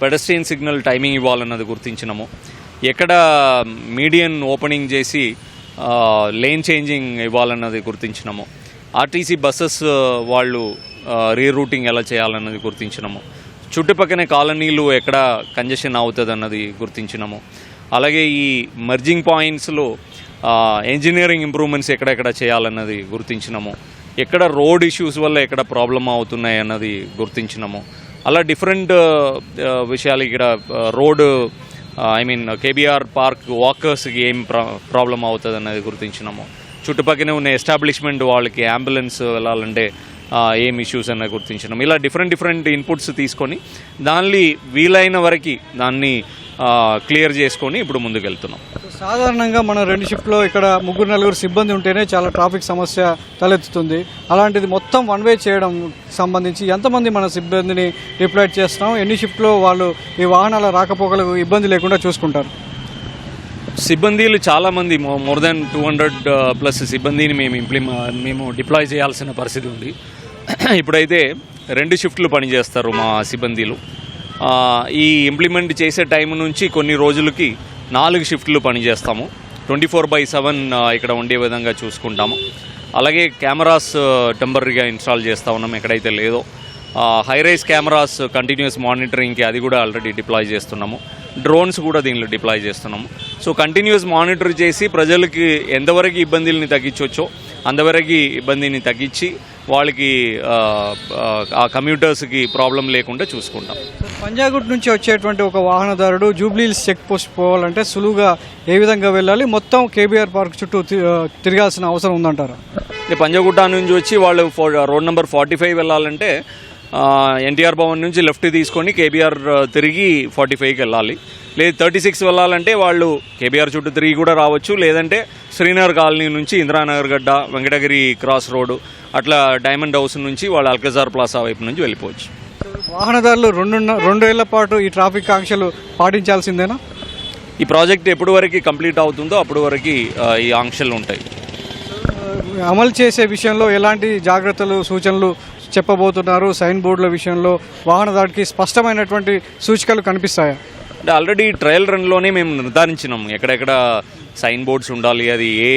పెడస్ట్రియన్ సిగ్నల్ టైమింగ్ ఇవ్వాలన్నది గుర్తించినాము, ఎక్కడ మీడియన్ ఓపెనింగ్ చేసి లేన్ చేంజింగ్ ఇవ్వాలన్నది గుర్తించినాము, ఆర్టీసీ బస్సెస్ వాళ్ళు రీరూటింగ్ ఎలా చేయాలన్నది గుర్తించినాము, చుట్టుపక్కనే కాలనీలు ఎక్కడ కంజెషన్ అవుతుంది అన్నది గుర్తించినాము. అలాగే ఈ మర్జింగ్ పాయింట్స్లో ఇంజనీరింగ్ ఇంప్రూవ్మెంట్స్ ఎక్కడెక్కడ చేయాలన్నది గుర్తించినాము, ఎక్కడ రోడ్ ఇష్యూస్ వల్ల ఎక్కడ ప్రాబ్లం అవుతున్నాయి అన్నది గుర్తించినాము. అలా డిఫరెంట్ విషయాలు ఇక్కడ రోడ్ కేబీఆర్ పార్క్ వాకర్స్కి ఏం ప్రాబ్లం అవుతుంది అన్నది గుర్తించినాము. చుట్టుపక్కనే ఉన్న ఎస్టాబ్లిష్మెంట్ వాళ్ళకి అంబులెన్స్ వెళ్ళాలంటే ఏం ఇష్యూస్ అన్నది గుర్తించినాము. ఇలా డిఫరెంట్ ఇన్పుట్స్ తీసుకొని దాన్ని వీలైన వరకు దాన్ని క్లియర్ చేసుకొని ఇప్పుడు ముందుకు వెళ్తున్నాం. సాధారణంగా మన 2 షిఫ్ట్లో ఇక్కడ 3-4 సిబ్బంది ఉంటేనే చాలా ట్రాఫిక్ సమస్య తలెత్తుతుంది. అలాంటిది మొత్తం వన్ వే చేయడం సంబంధించి ఎంతమంది మన సిబ్బందిని డిప్లాయ్ చేస్తాం, ఎన్ని షిఫ్ట్లో వాళ్ళు ఈ వాహనాల రాకపోకలకు ఇబ్బంది లేకుండా చూసుకుంటారు? సిబ్బందిలు చాలామంది, మోర్ దాన్ 200+ సిబ్బందిని మేము డిప్లాయ్ చేయాల్సిన పరిస్థితి ఉంది. ఇప్పుడైతే 2 షిఫ్ట్లు పనిచేస్తారు మా సిబ్బందిలు. ఈ ఇంప్లిమెంట్ చేసే టైం నుంచి కొన్ని రోజులకి 4 షిఫ్ట్లు పనిచేస్తాము. 24/7 ఇక్కడ ఉండే విధంగా చూసుకుంటాము. అలాగే కెమెరాస్ టెంపరీగా ఇన్స్టాల్ చేస్తూ ఉన్నాము ఎక్కడైతే లేదో. హైరైజ్ కెమెరాస్ కంటిన్యూస్ మానిటరింగ్కి అది కూడా ఆల్రెడీ డిప్లాయ్ చేస్తున్నాము. డ్రోన్స్ కూడా దీనిలో డిప్లాయ్ చేస్తున్నాము. సో కంటిన్యూస్ మానిటర్ చేసి ప్రజలకి ఎంతవరకు ఇబ్బందుల్ని తగ్గించవచ్చో అంతవరకు ఇబ్బందిని తగ్గించి వాళ్ళకి ఆ కమ్యూటర్స్కి ప్రాబ్లం లేకుండా చూసుకుంటాం. పంజాగుట్ నుంచి వచ్చేటువంటి ఒక వాహనదారుడు జూబ్లీహిల్స్ చెక్ పోస్ట్ పోవాలంటే సులువుగా ఏ విధంగా వెళ్ళాలి? మొత్తం కేబీఆర్ పార్క్ చుట్టూ తిరగాల్సిన అవసరం ఉందంటారా? పంజాగుట్ట నుంచి వచ్చి వాళ్ళు రోడ్ నెంబర్ 45 వెళ్ళాలంటే ఎన్టీఆర్ భవన్ నుంచి లెఫ్ట్ తీసుకొని కేబీఆర్ తిరిగి 45కి వెళ్ళాలి. లేదు 36 వెళ్ళాలంటే వాళ్ళు కేబీఆర్ చుట్టూ తిరిగి కూడా రావచ్చు, లేదంటే శ్రీనగర్ కాలనీ నుంచి ఇందిరానగర్ గడ్డ, వెంకటగిరి క్రాస్ రోడ్డు, అట్లా డైమండ్ హౌస్ నుంచి వాళ్ళు అల్కజార్ ప్లాసా వైపు నుంచి వెళ్ళిపోవచ్చు. వాహనదారులు 2 ఏళ్ల పాటు ఈ ట్రాఫిక్ ఆంక్షలు పాటించాల్సిందేనా? ఈ ప్రాజెక్ట్ ఎప్పటి వరకు కంప్లీట్ అవుతుందో అప్పటి వరకు ఈ ఆంక్షలు ఉంటాయి. అమలు చేసే విషయంలో ఎలాంటి జాగ్రత్తలు, సూచనలు చెప్పబోతున్నారు? సైన్ బోర్డుల విషయంలో వాహనదారుడికి స్పష్టమైనటువంటి సూచికలు కనిపిస్తాయా? అంటే ఆల్రెడీ ట్రయల్ రన్లోనే మేము నిర్ధారించినాము ఎక్కడెక్కడ సైన్ బోర్డ్స్ ఉండాలి, అది ఏ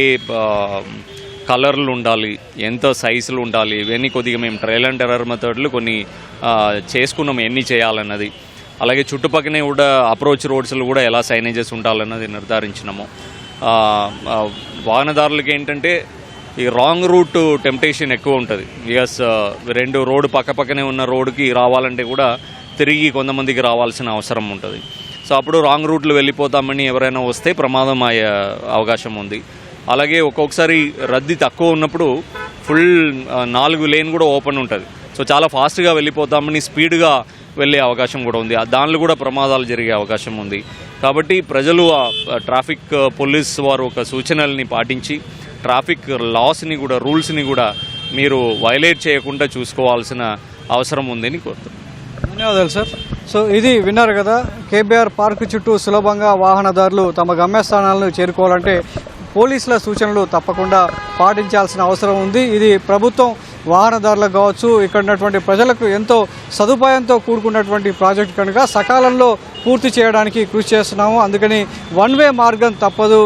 కలర్లు ఉండాలి, ఎంత సైజులు ఉండాలి, ఇవన్నీ కొద్దిగా మేము ట్రయల్ అండ్ ఎర్రర్ మెథడ్లు కొన్ని చేసుకున్నాము ఎన్ని చేయాలన్నది. అలాగే చుట్టుపక్కనే కూడా అప్రోచ్ రోడ్స్లో కూడా ఎలా సైనేజెస్ ఉండాలన్నది నిర్ధారించినాము. వాహనదారులకి ఏంటంటే ఈ రాంగ్ రూట్ టెంప్టేషన్ ఎక్కువ ఉంటుంది. బికాస్ 2 రోడ్డు పక్కనే ఉన్న రోడ్డుకి రావాలంటే కూడా తిరిగి కొంతమందికి రావాల్సిన అవసరం ఉంటుంది. సో అప్పుడు రాంగ్ రూట్లో వెళ్ళిపోతామని ఎవరైనా వస్తే ప్రమాదం అయ్యే అవకాశం ఉంది. అలాగే ఒక్కొక్కసారి రద్దీ తక్కువ ఉన్నప్పుడు ఫుల్ 4 లేన్ కూడా ఓపెన్ ఉంటుంది. సో చాలా ఫాస్ట్గా వెళ్ళిపోతామని స్పీడ్గా వెళ్ళే అవకాశం కూడా ఉంది. దానిలో కూడా ప్రమాదాలు జరిగే అవకాశం ఉంది. కాబట్టి ప్రజలు ట్రాఫిక్ పోలీస్ వారు ఒక సూచనల్ని పాటించి ట్రాఫిక్ లాస్ని కూడా రూల్స్ని కూడా మీరు వైలేట్ చేయకుండా చూసుకోవాల్సిన అవసరం ఉందని కోరుతున్నాను. ధన్యవాదాలు సార్. సో ఇది విన్నారు కదా, కేబీఆర్ పార్క్ చుట్టూ సులభంగా వాహనదారులు తమ గమ్యస్థానాలను చేరుకోవాలంటే పోలీసుల సూచనలు తప్పకుండా పాటించాల్సిన అవసరం ఉంది. ఇది ప్రభుత్వం వాహనదారులకు కావచ్చు, ఇక్కడ ఉన్నటువంటి ప్రజలకు ఎంతో సదుపాయంతో కూడుకున్నటువంటి ప్రాజెక్టు కనుక సకాలంలో పూర్తి చేయడానికి కృషి చేస్తున్నాము. అందుకని వన్ వే మార్గం తప్పదు.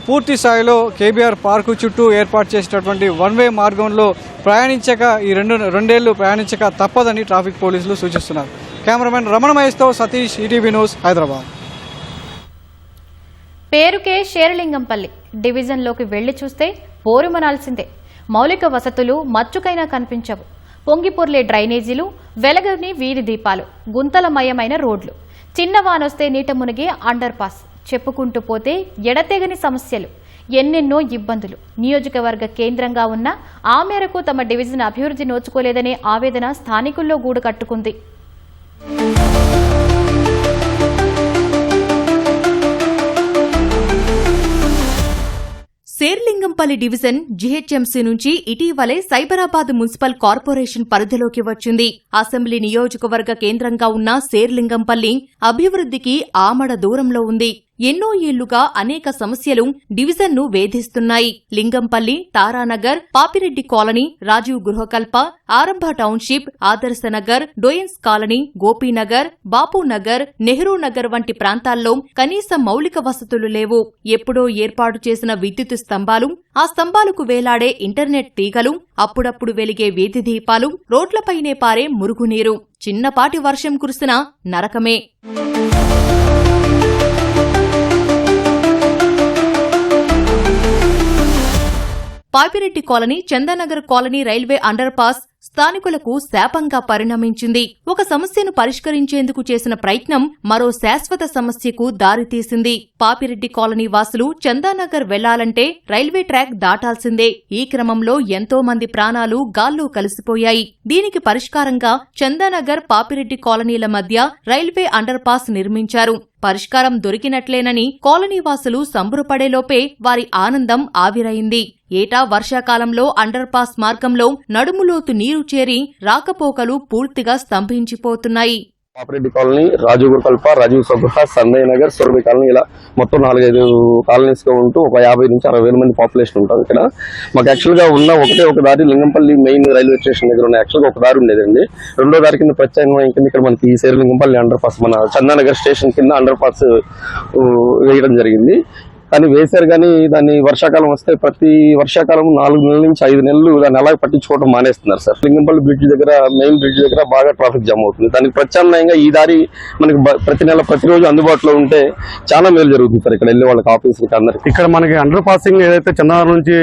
పూర్తి స్థాయిలో కేబీఆర్ పార్కు చుట్టూ ఏర్పాటు చేసినటువంటి వన్ వే మార్గంలో ప్రయాణించక ఈ రెండేళ్లు ప్రయాణించక తప్పదని ట్రాఫిక్ పోలీసులు సూచిస్తున్నారు. కెమెరామెన్ రమణ మహేష్తో సతీష్, ఈటీవీ న్యూస్, హైదరాబాద్. పేరుకే శేరలింగంపల్లి డివిజన్లోకి వెళ్లి చూస్తే పోరుమనాల్సిందే. మౌలిక వసతులు మచ్చుకైనా కనిపించవు. పొంగిపొర్లే డ్రైనేజీలు, వెలగని వీధి దీపాలు, గుంతలమయమైన రోడ్లు, చిన్న వానొస్తే నీట మునిగే అండర్ పాస్, చెప్పుకుంటూ పోతే ఎడతెగని సమస్యలు, ఎన్నెన్నో ఇబ్బందులు. నియోజకవర్గ కేంద్రంగా ఉన్న ఆ మేరకు తమ డివిజన్ అభివృద్ధి నోచుకోలేదనే ఆవేదన స్థానికుల్లో గూడు కట్టుకుంది. శేర్లింగంపల్లి డివిజన్ జీహెచ్ఎంసీ నుంచి ఇటీవలే సైబరాబాద్ మున్సిపల్ కార్పొరేషన్ పరిధిలోకి వచ్చింది. అసెంబ్లీ నియోజకవర్గ కేంద్రంగా ఉన్న శేర్లింగంపల్లి అభివృద్ధికి ఆమడ దూరంలో ఉంది. ఎన్నో ఏళ్లుగా అనేక సమస్యలు డివిజన్ను వేధిస్తున్నాయి. లింగంపల్లి, తారానగర్, పాపిరెడ్డి కాలనీ, రాజీవ్ గృహకల్ప, ఆరంభ టౌన్షిప్, ఆదర్శనగర్, డోయన్స్ కాలనీ, గోపీనగర్, బాపూనగర్, నెహ్రూ నగర్ వంటి ప్రాంతాల్లో కనీస మౌలిక వసతులు లేవు. ఎప్పుడో ఏర్పాటు చేసిన విద్యుత్ స్తంభాలు, ఆ స్తంభాలకు వేలాడే ఇంటర్నెట్ తీగలు, అప్పుడప్పుడు వెలిగే వీధి దీపాలు, రోడ్లపైనే పారే మురుగునీరు, చిన్నపాటి వర్షం కురిసినా నరకమే. Papireddy colony, Chandanagar colony railway underpass స్థానికులకు శాపంగా పరిణమించింది. ఒక సమస్యను పరిష్కరించేందుకు చేసిన ప్రయత్నం మరో శాశ్వత సమస్యకు దారితీసింది. పాపిరెడ్డి కాలనీ వాసులు చందానగర్ వెళ్లాలంటే రైల్వే ట్రాక్ దాటాల్సిందే. ఈ క్రమంలో ఎంతో మంది ప్రాణాలు గాల్లో కలిసిపోయాయి. దీనికి పరిష్కారంగా చందానగర్, పాపిరెడ్డి కాలనీల మధ్య రైల్వే అండర్ పాస్ నిర్మించారు. పరిష్కారం దొరికినట్లేనని కాలనీవాసులు సంబురపడేలోపే వారి ఆనందం ఆవిరైంది. ఏటా వర్షాకాలంలో అండర్ పాస్ మార్గంలో నడుములోతు నీరు చేరి రాకపోకలు పూర్తిగా స్తంభించిపోతున్నాయి. పాపిరెడ్డి కాలనీ, రాజీవ్ గృహకల్ప, రాజీవ్ స్వగృహ, సందయ్ నగర్, సూర్బి కాలనీ, ఇలా మొత్తం 4-5 కాలనీస్ గా ఉంటూ ఒక 50 నుంచి 60 వేల మంది పాపులేషన్ ఉంటాం ఇక్కడ. మాకు యాక్చువల్ గా ఉన్న ఒక దారి లింగంపల్లి మెయిన్ రైల్వే స్టేషన్ దగ్గర ఉన్న యాక్చువల్ గా ఒక దారి ఉండేదండి. రెండో దారి కింద ప్రత్యామ్నాయం కింద ఇక్కడ మనకి ఈ శేర్లింగంపల్లి అండర్ పాస్, మన చందానగర్ స్టేషన్ కింద అండర్ పాస్ వేయడం జరిగింది. కానీ వేశారు, కానీ దాన్ని వర్షాకాలం వస్తే ప్రతి వర్షాకాలం 4 నెలల నుంచి 5 నెలలు దాన్ని అలాగే పట్టించుకోవడం మానేస్తున్నారు సార్. లింగంపల్లి బ్రిడ్జ్ దగ్గర, మెయిన్ బ్రిడ్జ్ దగ్గర బాగా ట్రాఫిక్ జామ్ అవుతుంది. దానికి ప్రత్యామ్నాయంగా ఈ దారి మనకి ప్రతి నెల ప్రతిరోజు అందుబాటులో ఉంటే చాలా మేలు జరుగుతుంది సార్ ఇక్కడ వెళ్ళే వాళ్ళకి, ఆఫీసులకి అందరికి. ఇక్కడ మనకి అండర్ పాసింగ్ ఏదైతే చందనగర్ నుంచి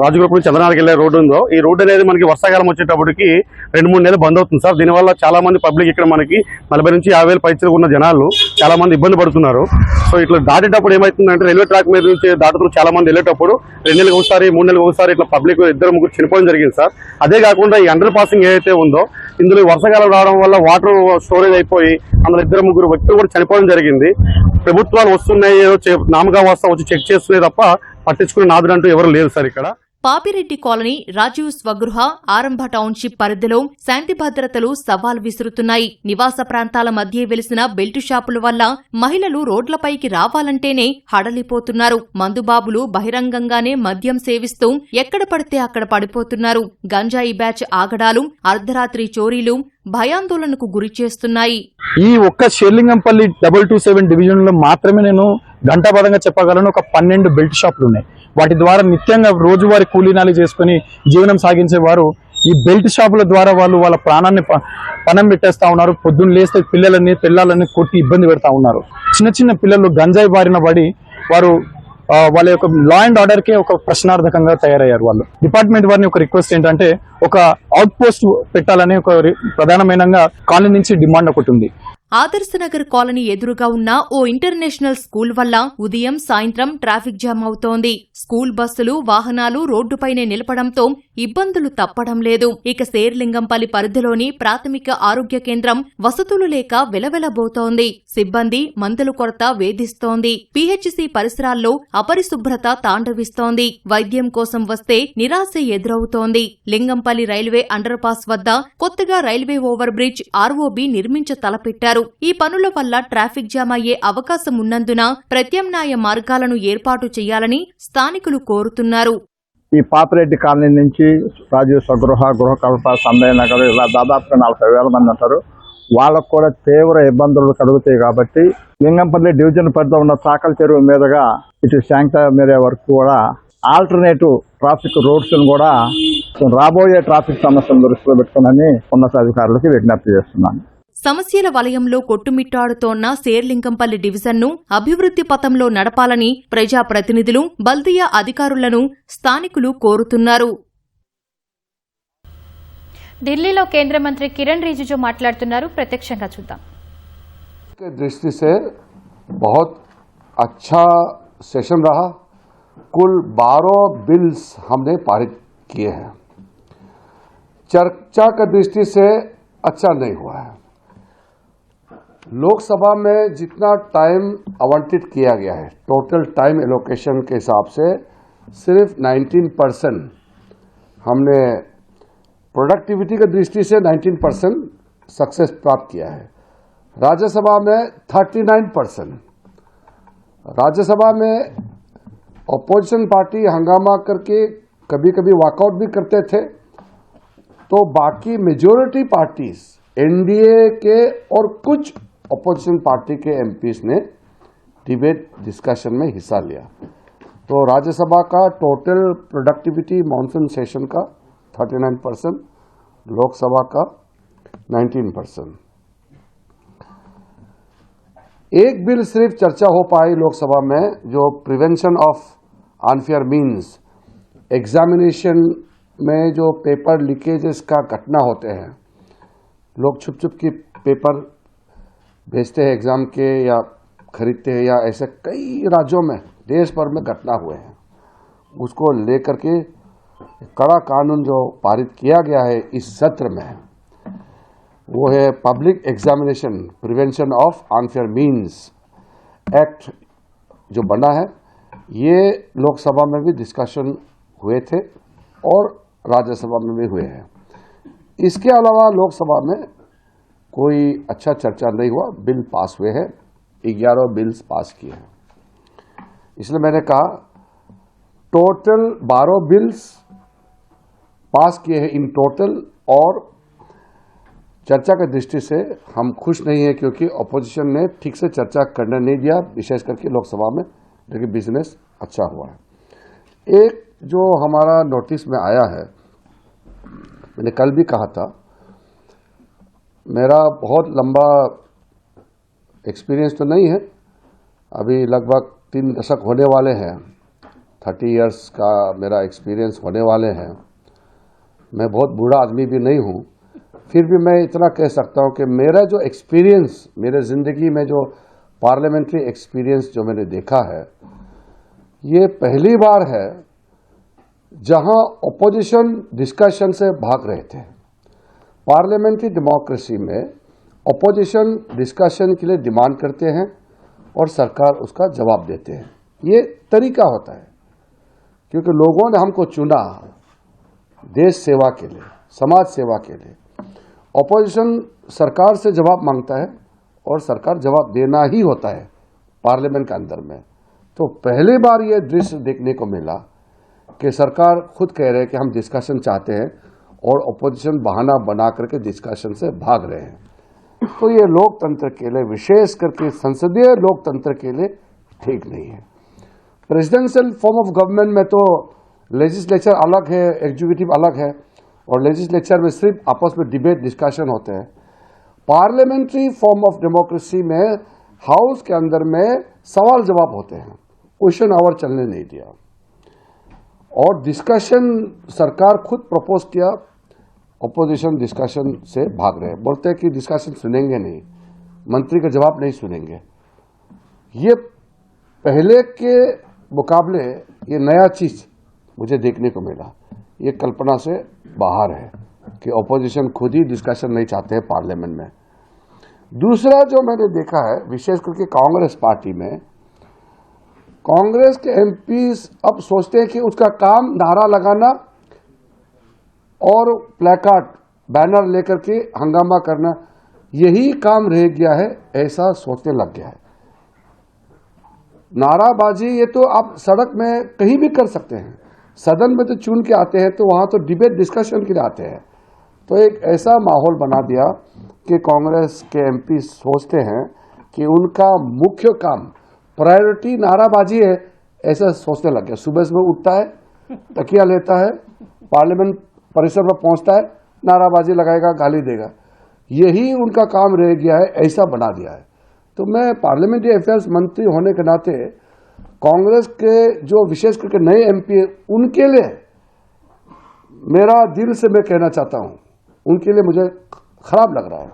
రాజుగూడ చందనగర్కి వెళ్ళే రోడ్డు ఉందో, ఈ రోడ్డు అనేది మనకి వర్షాకాలం వచ్చేటప్పటికి 2-3 నెలలు బంద్ అవుతుంది సార్. దీనివల్ల చాలా మంది పబ్లిక్ ఇక్కడ మనకి 40 నుంచి 50 వేల పైచలకు ఉన్న జనాలు చాలా మంది ఇబ్బంది పడుతున్నారు. సో ఇట్లా దాటేటప్పుడు ఏమైతుందంటే రైల్వే ట్రాక్ మీద నుంచి దాటుతూ చాలా మంది వెళ్ళేటప్పుడు 2 నెలలకు ఒకసారి, 3 నెలలకు ఒకసారి ఇట్లా పబ్లిక్ 2-3 చనిపోవడం జరిగింది సార్. అదే కాకుండా ఈ అండర్ పాసింగ్ ఏదైతే ఉందో, ఇందులో వర్షాకాలం రావడం వల్ల వాటర్ స్టోరేజ్ అయిపోయి అందులో 2-3 వ్యక్తులు కూడా చనిపోవడం జరిగింది. ప్రభుత్వాలు వస్తున్నాయి, నామగా వస్తా వచ్చి చెక్ చేస్తున్నాయి తప్ప పట్టించుకునే నాదుడంటూ ఎవరు లేదు సార్ ఇక్కడ. పాపిరెడ్డి కాలనీ, రాజీవ్ స్వగృహ, ఆరంభ టౌన్షిప్ పరిధిలో శాంతి భద్రతలు సవాల్ విసురుతున్నాయి. నివాస ప్రాంతాల మధ్య వెలిసిన బెల్టు షాపుల వల్ల మహిళలు రోడ్లపైకి రావాలంటేనే హడలిపోతున్నారు. మందుబాబులు బహిరంగంగానే మద్యం సేవిస్తూ ఎక్కడ పడితే అక్కడ పడిపోతున్నారు. గంజాయి బ్యాచ్ ఆగడాలు, అర్ధరాత్రి చోరీలు భయాందోళనకు గురిచేస్తున్నాయి. ఈ ఒక్క షేర్లింగంపల్లి 227 డివిజన్ లో మాత్రమే నేను గంటాపదంగా చెప్పగలను ఒక 12 బెల్ట్ షాపులు ఉన్నాయి. వాటి ద్వారా నిత్యంగా రోజువారీ కూలీనాలు చేసుకుని జీవనం సాగించేవారు ఈ బెల్ట్ షాపుల ద్వారా వాళ్ళ ప్రాణాన్ని పణం పెట్టేస్తా ఉన్నారు. పొద్దున్న లేస్తే పిల్లలని కొట్టి ఇబ్బంది పెడతా ఉన్నారు. చిన్న పిల్లలు గంజాయి బారిన పడి వారు వాళ్ళ యొక్క లా అండ్ ఆర్డర్ కే ఒక ప్రశ్నార్థకంగా తయారయ్యారు. వాళ్ళు డిపార్ట్మెంట్ వారిని ఒక రిక్వెస్ట్ ఏంటంటే ఒక అవుట్ పోస్ట్ పెట్టాలని ఒక ప్రధానమైన కాలనీ నుంచి డిమాండ్ ఒకటి ఉంది. ఆదర్శనగర్ కాలనీ ఎదురుగా ఉన్న ఓ ఇంటర్నేషనల్ స్కూల్ వల్ల ఉదయం సాయంత్రం ట్రాఫిక్ జామ్ అవుతోంది. స్కూల్ బస్సులు వాహనాలు రోడ్డుపైనే నిలపడంతో ఇబ్బందులు తప్పడం లేదు. ఇక శేర్లింగంపల్లి పరిధిలోని ప్రాథమిక ఆరోగ్య కేంద్రం వసతులు లేక వెలవెలబోతోంది. సిబ్బంది మందుల కొరత వేధిస్తోంది. పీహెచ్సీ పరిసరాల్లో అపరిశుభ్రత తాండవిస్తోంది. వైద్యం కోసం వస్తే నిరాశ ఎదురవుతోంది. లింగంపల్లి రైల్వే అండర్ పాస్ వద్ద కొత్తగా రైల్వే ఓవర్ బ్రిడ్జ్ ఆర్ఓబీ నిర్మించ తలపెట్టారు. ఈ పనుల వల్ల ట్రాఫిక్ జామ్ అయ్యే అవకాశం ఉన్నందున ప్రత్యామ్నాయ మార్గాలను ఏర్పాటు చేయాలని స్థానికులు కోరుతున్నారు. ఈ పాపిరెడ్డి కాలనీ నుంచి రాజీవ్ స్వగృహ, గృహకల్ప, సందయ్ నగర్ ఇలా దాదాపుగా 40,000 మంది ఉంటారు. వాళ్ళకు కూడా తీవ్ర ఇబ్బందులు కలుగుతాయి. కాబట్టి లింగంపల్లి డివిజన్ పరిధిలో ఉన్న చాకల చెరువు మీదుగా ఇటు శాంక్టమ్ ఏరియా వరకు కూడా ఆల్టర్నేటివ్ ట్రాఫిక్ రోడ్స్ కూడా రాబోయే ట్రాఫిక్ సమస్యలను దృష్టిలో పెట్టుకుని ఉన్నతాధికారులకు విజ్ఞప్తి చేస్తున్నాను. సమస్యల వలయంలో కొట్టుమిట్టాడుతోన్న శేర్లింగంపల్లి డివిజన్ను అభివృద్ధి పథంలో నడపాలని ప్రజాప్రతినిధులు, బల్దియా అధికారులను స్థానికులు కోరుతున్నారు. ఢిల్లీలో కేంద్ర మంత్రి కిరణ్ రిజిజు మాట్లాడుతున్నారు. ప్రత్యక్షంగా చూద్దాం. दृष्टि से बहुत अच्छा सेशन रहा. कुल 12 बिल्स हमने पारित किए हैं. चर्चा का दृष्टि से अच्छा नहीं हुआ है. लोकसभा में जितना टाइम आवंटित किया गया है, टोटल टाइम एलोकेशन के हिसाब से सिर्फ 19% हमने प्रोडक्टिविटी की दृष्टि से 19% सक्सेस प्राप्त किया है. राज्यसभा में 39%. राज्यसभा में अपोजिशन पार्टी हंगामा करके कभी कभी वॉकआउट भी करते थे, तो बाकी मेजॉरिटी पार्टीज एनडीए के और कुछ अपोजिशन पार्टी के एमपीज ने डिबेट डिस्कशन में हिस्सा लिया. तो राज्यसभा का टोटल प्रोडक्टिविटी मॉनसून सेशन का 39%, लोकसभा का 19%. एक बिल सिर्फ चर्चा हो पाई लोकसभा में, जो prevention of unfair means, examination में जो पेपर लीकेजेस का घटना होते हैं, लोग छुप छुप के पेपर भेजते हैं एग्जाम के या खरीदते हैं, या ऐसे कई राज्यों में देश भर में घटना हुए हैं. उसको लेकर के कड़ा कानून जो पारित किया गया है इस सत्र में, वो है public examination prevention of unfair means act जो बना है. ये लोकसभा में भी डिस्कशन हुए थे और राज्यसभा में भी हुए हैं. इसके अलावा लोकसभा में कोई अच्छा चर्चा नहीं हुआ. बिल पास हुए हैं, 11 बिल्स पास किए हैं. इसलिए मैंने कहा टोटल 12 बिल्स पास किए हैं इन टोटल, और चर्चा की दृष्टि से हम खुश नहीं है क्योंकि अपोजिशन ने ठीक से चर्चा करने नहीं दिया, विशेष करके लोकसभा में, लेकिन बिजनेस अच्छा हुआ है. एक जो हमारा नोटिस में आया है, मैंने कल भी कहा था, मेरा बहुत लंबा एक्सपीरियंस तो नहीं है, अभी लगभग 3 दशक होने वाले हैं, 30 इयर्स का मेरा एक्सपीरियंस होने वाले हैं. मैं बहुत बूढ़ा आदमी भी नहीं हूँ, फिर भी मैं इतना कह सकता हूँ कि मेरा जो एक्सपीरियंस, मेरे ज़िंदगी में जो पार्लियामेंट्री एक्सपीरियंस जो मैंने देखा है, ये पहली बार है जहाँ अपोजिशन डिस्कशन से भाग रहे थे. पार्लियामेंट्री डेमोक्रेसी में अपोजिशन डिस्कशन के लिए डिमांड करते हैं और सरकार उसका जवाब देते हैं. ये तरीका होता है क्योंकि लोगों ने हमको चुना देश सेवा के लिए, समाज सेवा के लिए. अपोजिशन सरकार से जवाब मांगता है और सरकार जवाब देना ही होता है पार्लियामेंट के अंदर में. तो पहली बार ये दृश्य देखने को मिला कि सरकार खुद कह रहे हैं कि हम डिस्कशन चाहते हैं और अपोजिशन बहाना बना करके डिस्कशन से भाग रहे हैं. तो ये लोकतंत्र के लिए, विशेष करके संसदीय लोकतंत्र के लिए ठीक नहीं है. प्रेसिडेंशियल फॉर्म ऑफ गवर्नमेंट में तो लेजिस्लेचर अलग है, एग्जीक्यूटिव अलग है, और लेजिस्लेचर में सिर्फ आपस में डिबेट डिस्कशन होते हैं. पार्लियामेंट्री फॉर्म ऑफ डेमोक्रेसी में हाउस के अंदर में सवाल जवाब होते हैं, क्वेश्चन आवर चलने नहीं दिया, और डिस्कशन सरकार खुद प्रपोज किया, अपोजिशन डिस्कशन से भाग रहे हैं, बोलते हैं कि डिस्कशन सुनेंगे नहीं. मंत्री का जवाब नहीं सुनेंगे। ये पहले के मुकाबले ये नया चीज मुझे देखने को मिला। ये कल्पना से बाहर है कि ऑपोजिशन खुद ही डिस्कशन नहीं चाहते हैं पार्लियामेंट में। दूसरा जो मैंने देखा है, विशेष करके कांग्रेस पार्टी में, कांग्रेस के एमपी अब सोचते हैं कि उसका काम नारा लगाना और प्लेकार्ड बैनर लेकर के हंगामा करना, यही काम रह गया है, ऐसा सोचने लग गया है। नाराबाजी ये तो आप सड़क में कहीं भी कर सकते हैं, सदन में तो चुन के आते हैं, तो वहां तो डिबेट डिस्कशन के लिए आते हैं। तो एक ऐसा माहौल बना दिया कि कांग्रेस के एमपी सोचते हैं कि उनका मुख्य काम, प्रायोरिटी नाराबाजी है, ऐसा सोचने लग गया। सुबह सुबह उठता है, तकिया लेता है, पार्लियामेंट परिसर में पहुंचता है, नाराबाजी लगाएगा, गाली देगा, यही उनका काम रह गया है, ऐसा बना दिया है। तो मैं पार्लियामेंट्री अफेयर्स मंत्री होने के नाते कांग्रेस के जो विशेष करके नए एमपी है, उनके लिए मेरा दिल से मैं कहना चाहता हूं, उनके लिए मुझे खराब लग रहा है।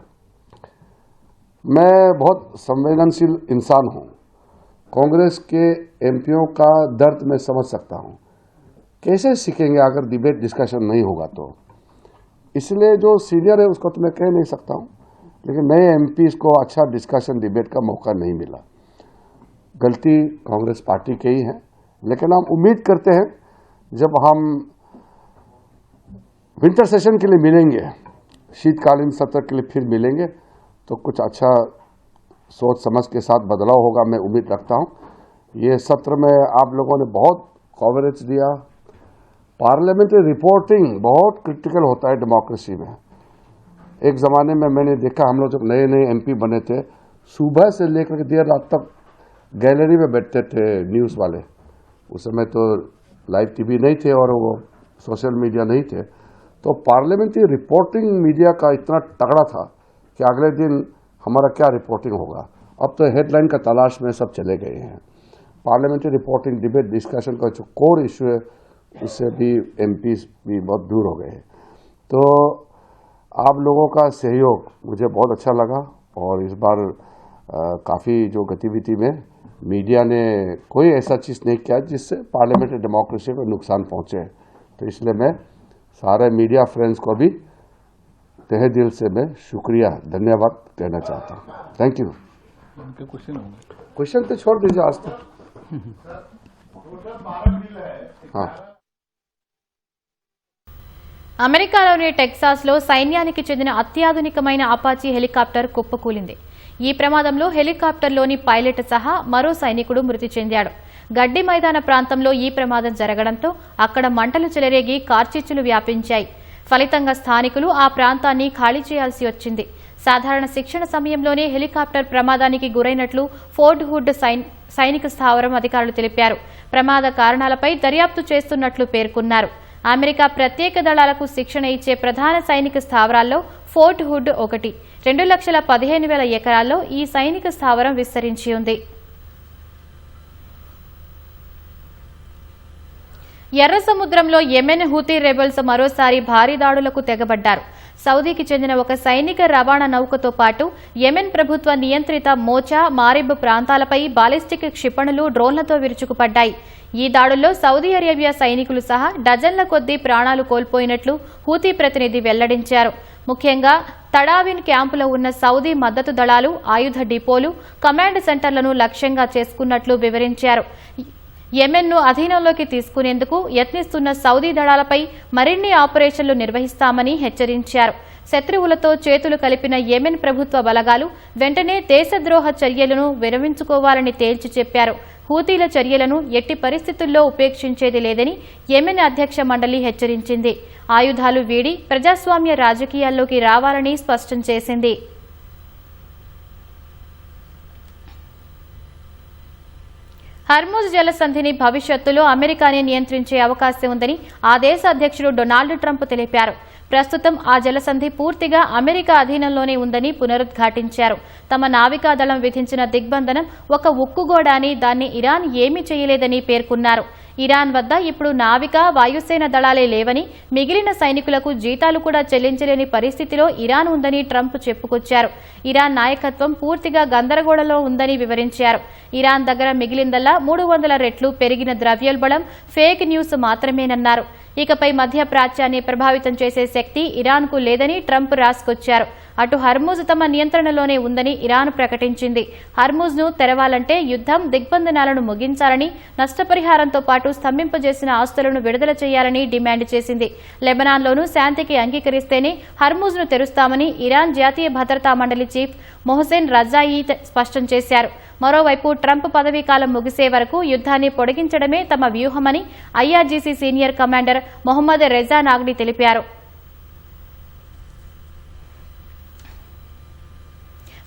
मैं बहुत संवेदनशील इंसान हूं, कांग्रेस के एमपीओं का दर्द मैं समझ सकता हूं। कैसे सीखेंगे अगर डिबेट डिस्कशन नहीं होगा तो? इसलिए जो सीनियर है उसको तो मैं कह नहीं सकता हूं, लेकिन नए एमपीज को अच्छा डिस्कशन डिबेट का मौका नहीं मिला। गलती कांग्रेस पार्टी की ही है, लेकिन हम उम्मीद करते हैं जब हम विंटर सेशन के लिए मिलेंगे, शीतकालीन सत्र के लिए फिर मिलेंगे, तो कुछ अच्छा सोच समझ के साथ बदलाव होगा, मैं उम्मीद रखता हूं। ये सत्र में आप लोगों ने बहुत कवरेज दिया। पार्लियामेंट्री रिपोर्टिंग बहुत क्रिटिकल होता है डेमोक्रेसी में। एक ज़माने में मैंने देखा, हम लोग जब नए नए एमपी बने थे, सुबह से लेकर देर रात तक गैलरी में बैठते थे न्यूज़ वाले। उस समय तो लाइव टीवी नहीं थे और वो सोशल मीडिया नहीं थे, तो पार्लियामेंट्री रिपोर्टिंग मीडिया का इतना तगड़ा था कि अगले दिन हमारा क्या रिपोर्टिंग होगा। अब तो हेडलाइन का तलाश में सब चले गए हैं। पार्लियामेंट्री रिपोर्टिंग, डिबेट, डिस्कशन का जो कोर इशू है, उससे भी एमपीज भी बहुत दूर हो गए हैं। तो आप लोगों का सहयोग मुझे बहुत अच्छा लगा, और इस बार काफ़ी जो गतिविधि में मीडिया ने कोई ऐसा चीज़ नहीं किया जिससे पार्लियामेंट्री डेमोक्रेसी को नुकसान पहुंचे। तो इसलिए मैं सारे मीडिया फ्रेंड्स को भी तहे दिल से मैं शुक्रिया, धन्यवाद कहना चाहता हूँ। Thank you. क्वेश्चन तो छोड़ दीजिए आज तक। हाँ, అమెరికాలోని టెక్సాస్లో సైన్యానికి చెందిన అత్యాధునికమైన అపాచీ హెలికాప్టర్ కుప్పకూలింది. ఈ ప్రమాదంలో హెలికాప్టర్లోని పైలట్ సహా మరో సైనికుడు మృతి చెందాడు. గడ్డి మైదాన ప్రాంతంలో ఈ ప్రమాదం జరగడంతో అక్కడ మంటలు చెలరేగి కార్చిచ్చులు వ్యాపించాయి. ఫలితంగా స్థానికులు ఆ ప్రాంతాన్ని ఖాళీ చేయాల్సి వచ్చింది. సాధారణ శిక్షణ సమయంలోనే హెలికాప్టర్ ప్రమాదానికి గురైనట్లు ఫోర్ట్ హుడ్ సైనిక స్థావరం అధికారులు తెలిపారు. ప్రమాద కారణాలపై దర్యాప్తు చేస్తున్నట్లు పేర్కొన్నారు. అమెరికా ప్రత్యేక దళాలకు శిక్షణ ఇచ్చే ప్రధాన సైనిక స్థావరాల్లో ఫోర్ట్ హుడ్ ఒకటి. 2,15,000 ఎకరాల్లో ఈ సైనిక స్థావరం విస్తరించి ఉంది. ఎర్ర సముద్రంలో యెమెన్ హూతీ రెబెల్స్ మరోసారి భారీ దాడులకు తెగబడ్డారు. సౌదీకి చెందిన ఒక సైనిక రవాణా నౌకతో పాటు యెమెన్ ప్రభుత్వ నియంత్రిత మోచా, మారిబ్ ప్రాంతాలపై బాలిస్టిక్ క్షిపణులు, డ్రోన్లతో విరుచుకుపడ్డాయి. ఈ దాడుల్లో సౌదీ అరేబియా సైనికులు సహా డజన్ల కొద్దీ ప్రాణాలు కోల్పోయినట్లు హూతీ ప్రతినిధి వెల్లడించారు. ముఖ్యంగా తడావిన్ క్యాంపులో ఉన్న సౌదీ మద్దతు దళాలు, ఆయుధ డిపోలు, కమాండ్ సెంటర్లను లక్ష్యంగా చేసుకున్నట్లు వివరించారు. యెమెన్ను అధీనంలోకి తీసుకునేందుకు యత్నిస్తున్న సౌదీ దళాలపై మరిన్ని ఆపరేషన్లు నిర్వహిస్తామని హెచ్చరించారు. శత్రువులతో చేతులు కలిపిన యెమెన్ ప్రభుత్వ బలగాలు వెంటనే దేశద్రోహ చర్యలను విరమించుకోవాలని తేల్చి చెప్పారు. హూతీల చర్యలను ఎట్టి పరిస్థితుల్లో ఉపేక్షించేది లేదని యెమెన్ అధ్యక్ష మండలి హెచ్చరించింది. ఆయుధాలు వీడి ప్రజాస్వామ్య రాజకీయాల్లోకి రావాలని స్పష్టం చేసింది. హర్ముజ్ జలసంధిని భవిష్యత్తులో అమెరికానే నియంత్రించే అవకాశం ఉందని ఆ దేశ అధ్యక్షుడు డొనాల్డ్ ట్రంప్ తెలిపారు. ప్రస్తుతం ఆ జలసంధి పూర్తిగా అమెరికా అధీనంలోనే ఉందని పునరుద్ఘాటించారు. తమ నావికాదళం విధించిన దిగ్బంధనం ఒక ఉక్కుగోడ అని, దాన్ని ఇరాన్ ఏమీ చేయలేదని పేర్కొన్నారు. ఇరాన్ వద్ద ఇప్పుడు నావికా, వాయుసేన దళాలే లేవని, మిగిలిన సైనికులకు జీతాలు కూడా చెల్లించలేని పరిస్థితిలో ఇరాన్ ఉందని ట్రంప్ చెప్పుకొచ్చారు. ఇరాన్ నాయకత్వం పూర్తిగా గందరగోళంలో ఉందని వివరించారు. ఇరాన్ దగ్గర మిగిలిందల్లా 300 రెట్లు పెరిగిన ద్రవ్యోల్బణం, ఫేక్ న్యూస్ మాత్రమేనన్నారు. ఇకపై మధ్య ప్రాచ్యాన్ని ప్రభావితం చేసే శక్తి ఇరాన్కు లేదని ట్రంప్ రాసుకొచ్చారు. అటు హర్మూజ్ తమ నియంత్రణలోనే ఉందని ఇరాన్ ప్రకటించింది. హర్మూజ్ను తెరవాలంటే యుద్దం, దిగ్బంధనాలను ముగించాలని, నష్టపరిహారంతో పాటు స్తంభింపజేసిన ఆస్తులను విడుదల చేయాలని డిమాండ్ చేసింది. లెబనాన్లోనూ శాంతికి అంగీకరిస్తేనే హర్మూజ్ను తెరుస్తామని ఇరాన్ జాతీయ భద్రతా మండలి చీఫ్ మొహసెన్ రజాయి స్పష్టం చేశారు. మరోవైపు ట్రంప్ పదవీకాలం ముగిసే వరకు యుద్దాన్ని పొడిగించడమే తమ వ్యూహమని IRGC senior commander Mohammad Reza Naqdi తెలిపారు.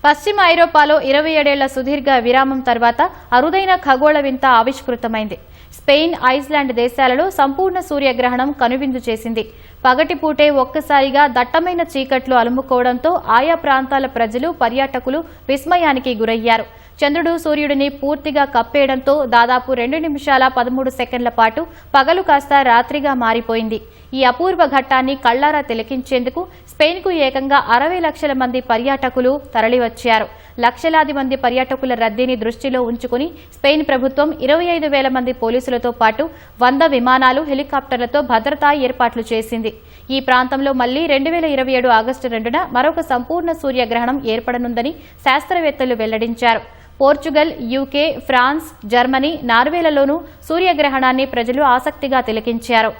పశ్చిమ ఐరోపాలో 27 ఏళ్ల సుదీర్ఘ విరామం తర్వాత అరుదైన ఖగోళ వింత ఆవిష్కృతమైంది. స్పెయిన్, ఐస్లాండ్ దేశాలలో సంపూర్ణ సూర్యగ్రహణం కనువిందు చేసింది. పగటిపూటే ఒక్కసారిగా దట్టమైన చీకట్లు అలుముకోవడంతో ఆయా ప్రాంతాల ప్రజలు, పర్యాటకులు విస్మయానికి గురయ్యారు. చంద్రుడు సూర్యుడిని పూర్తిగా కప్పేయడంతో దాదాపు 2 నిమిషాల 13 సెకండ్ల పాటు పగలు కాస్త రాత్రిగా మారిపోయింది. ఈ అపూర్వ ఘట్టాన్ని కళ్లారా తిలకించేందుకు స్పెయిన్కు ఏకంగా 60 లక్షల మంది పర్యాటకులు తరలివచ్చారు. లక్షలాది మంది పర్యాటకుల రద్దీని దృష్టిలో ఉంచుకుని స్పెయిన్ ప్రభుత్వం 25,000 మంది పోలీసులతో పాటు 100 విమానాలు, హెలికాప్టర్లతో భద్రతా ఏర్పాట్లు చేసింది. ఈ ప్రాంతంలో మళ్లీ 2027 ఆగస్టు 2న మరొక సంపూర్ణ సూర్యగ్రహణం ఏర్పడనుందని శాస్త్రవేత్తలు వెల్లడించారు. పోర్చుగల్, యూకే, ఫ్రాన్స్, జర్మనీ, నార్వేలలోనూ సూర్యగ్రహణాన్ని ప్రజలు ఆసక్తిగా తిలకించారు.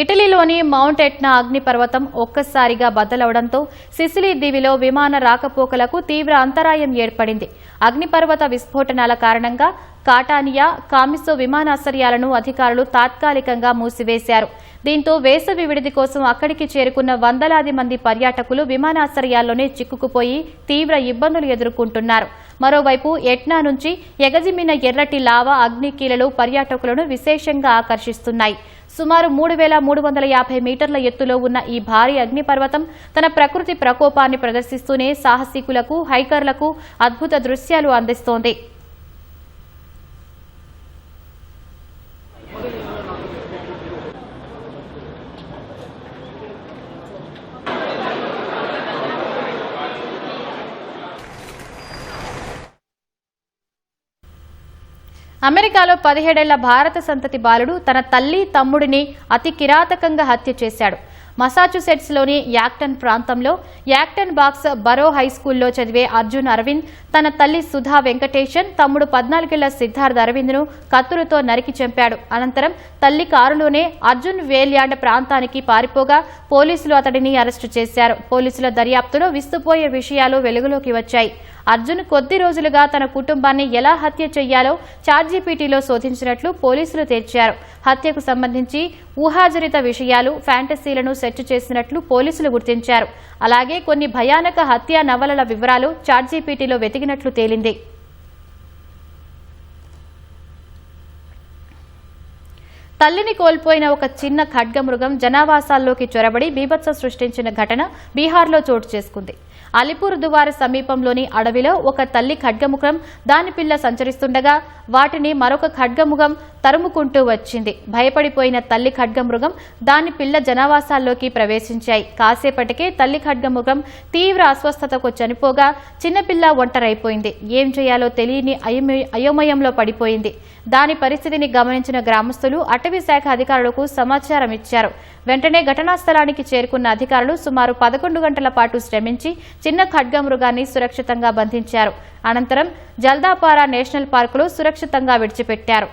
ఇటలీలోని మౌంట్ ఎట్నా అగ్నిపర్వతం ఒక్కసారిగా బద్దలవడంతో సిసిలీ దీవిలో విమాన రాకపోకలకు తీవ్ర అంతరాయం ఏర్పడింది. అగ్నిపర్వత విస్ఫోటనాల కారణంగా కాటానియా, కామిసో విమానాశ్రయాలను అధికారులు తాత్కాలికంగా మూసివేశారు. దీంతో వేసవి విడిది కోసం అక్కడికి చేరుకున్న వందలాది మంది పర్యాటకులు విమానాశ్రయాల్లోనే చిక్కుకుపోయి తీవ్ర ఇబ్బందులు ఎదుర్కొంటున్నారు. మరోవైపు ఎట్నా నుంచి ఎగజిమ్మిన ఎర్రటి లావా అగ్నికీలలు పర్యాటకులను విశేషంగా ఆకర్షిస్తున్నాయి. సుమారు 3,350 మీటర్ల ఎత్తులో ఉన్న ఈ భారీ అగ్నిపర్వతం తన ప్రకృతి ప్రకోపాన్ని ప్రదర్శిస్తూనే సాహసికులకు, హైకర్లకు అద్భుత దృశ్యాలు అందిస్తోంది. అమెరికాలో 17 ఏళ్ల భారత సంతతి బాలుడు తన తల్లి, తమ్ముడిని అతి కిరాతకంగా హత్య చేశాడు. మసాచుసెట్స్లోని యాక్టన్ ప్రాంతంలో యాక్టన్ బాక్స్ బరో హైస్కూల్లో చదివే అర్జున్ అరవింద్ తన తల్లి సుధా వెంకటేశన్, తమ్ముడు 14 ఏళ్ల సిద్ధార్థ్ అరవింద్ను కత్తులతో నరికి చంపాడు. అనంతరం తల్లి కారులోనే అర్జున్ వేల్యార్డ్ ప్రాంతానికి పారిపోగా పోలీసులు అతడిని అరెస్టు చేశారు. పోలీసుల దర్యాప్తులో విస్తుపోయే విషయాలు వెలుగులోకి వచ్చాయి. అర్జున్ కొద్ది రోజులుగా తన కుటుంబాన్ని ఎలా హత్య చేయాలో చాట్జీపీటీలో శోధించినట్లు పోలీసులు తేల్చారు. హత్యకు సంబంధించి ఊహాజనిత విషయాలు, ఫ్యాంటసీలను సెర్చ్ చేసినట్లు పోలీసులు గుర్తించారు. అలాగే కొన్ని భయానక హత్యా నవలల వివరాలు చాట్జీపీటీలో వెతికినట్లు తేలింది. తల్లిని కోల్పోయిన ఒక చిన్న ఖడ్గమృగం జనావాసాల్లోకి చొరబడి బీభత్సం సృష్టించిన ఘటన బీహార్లో చోటు చేసుకుంది. అలిపూర్ దువార్ సమీపంలోని అడవిలో ఒక తల్లి ఖడ్గముఖం, దాని పిల్ల సంచరిస్తుండగా వాటిని మరొక ఖడ్గముఖం తరుముకుంటూ వచ్చింది. భయపడిపోయిన తల్లి ఖడ్గమృగం, దాని పిల్ల జనావాసాల్లోకి ప్రవేశించాయి. కాసేపటికే తల్లి ఖడ్గముఖం తీవ్ర అస్వస్థతకు చనిపోగా చిన్నపిల్ల ఒంటరైపోయింది. ఏం చేయాలో తెలియని అయోమయంలో పడిపోయింది. దాని పరిస్థితిని గమనించిన గ్రామస్తులు అటవీ శాఖ అధికారులకు సమాచారం ఇచ్చారు. వెంటనే ఘటనా స్థలానికి చేరుకున్న అధికారులు సుమారు 11 గంటల పాటు శ్రమించి చిన్న ఖడ్గమృగాన్ని సురక్షితంగా బంధించారు. అనంతరం జల్దాపారా నేషనల్ పార్కులో సురక్షితంగా విడిచిపెట్టారు.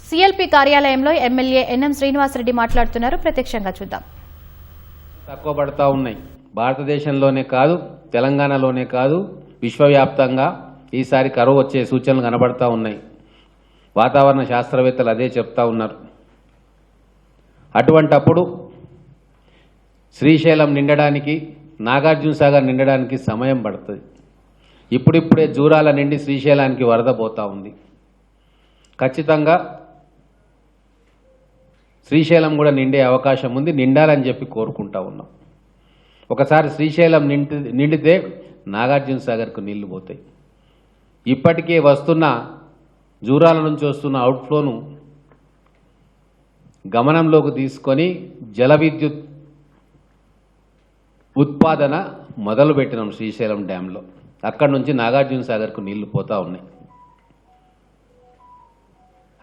సిఎల్పి కార్యాలయంలో ఎమ్మెల్యే ఎన్ఎం శ్రీనివాసరెడ్డి మాట్లాడుతున్నారు. ప్రత్యక్షంగా చూద్దాం. తక్కువ పడతా ఉన్నాయి. భారతదేశంలోనే కాదు, తెలంగాణలోనే కాదు, విశ్వవ్యాప్తంగా ఈసారి కరువు వచ్చే సూచనలు కనబడతా ఉన్నాయి. వాతావరణ శాస్త్రవేత్తలు అదే చెప్తా ఉన్నారు. అటువంటప్పుడు శ్రీశైలం నిండడానికి, నాగార్జున సాగర్ నిండడానికి సమయం పడుతుంది. ఇప్పుడిప్పుడే జూరాల నిండి శ్రీశైలానికి వరద పోతా ఉంది. ఖచ్చితంగా శ్రీశైలం కూడా నిండే అవకాశం ఉంది. నిండాలని చెప్పి కోరుకుంటా ఉన్నాం. ఒకసారి శ్రీశైలం నిండితే నాగార్జున సాగర్కు నీళ్లు పోతాయి. ఇప్పటికే వస్తున్న జూరాల నుంచి వస్తున్న అవుట్ఫ్లోను గమనంలోకి తీసుకొని జల విద్యుత్ ఉత్పాదన మొదలుపెట్టినాం శ్రీశైలం డ్యాంలో. అక్కడి నుంచి నాగార్జున సాగర్కు నీళ్లు పోతా ఉన్నాయి.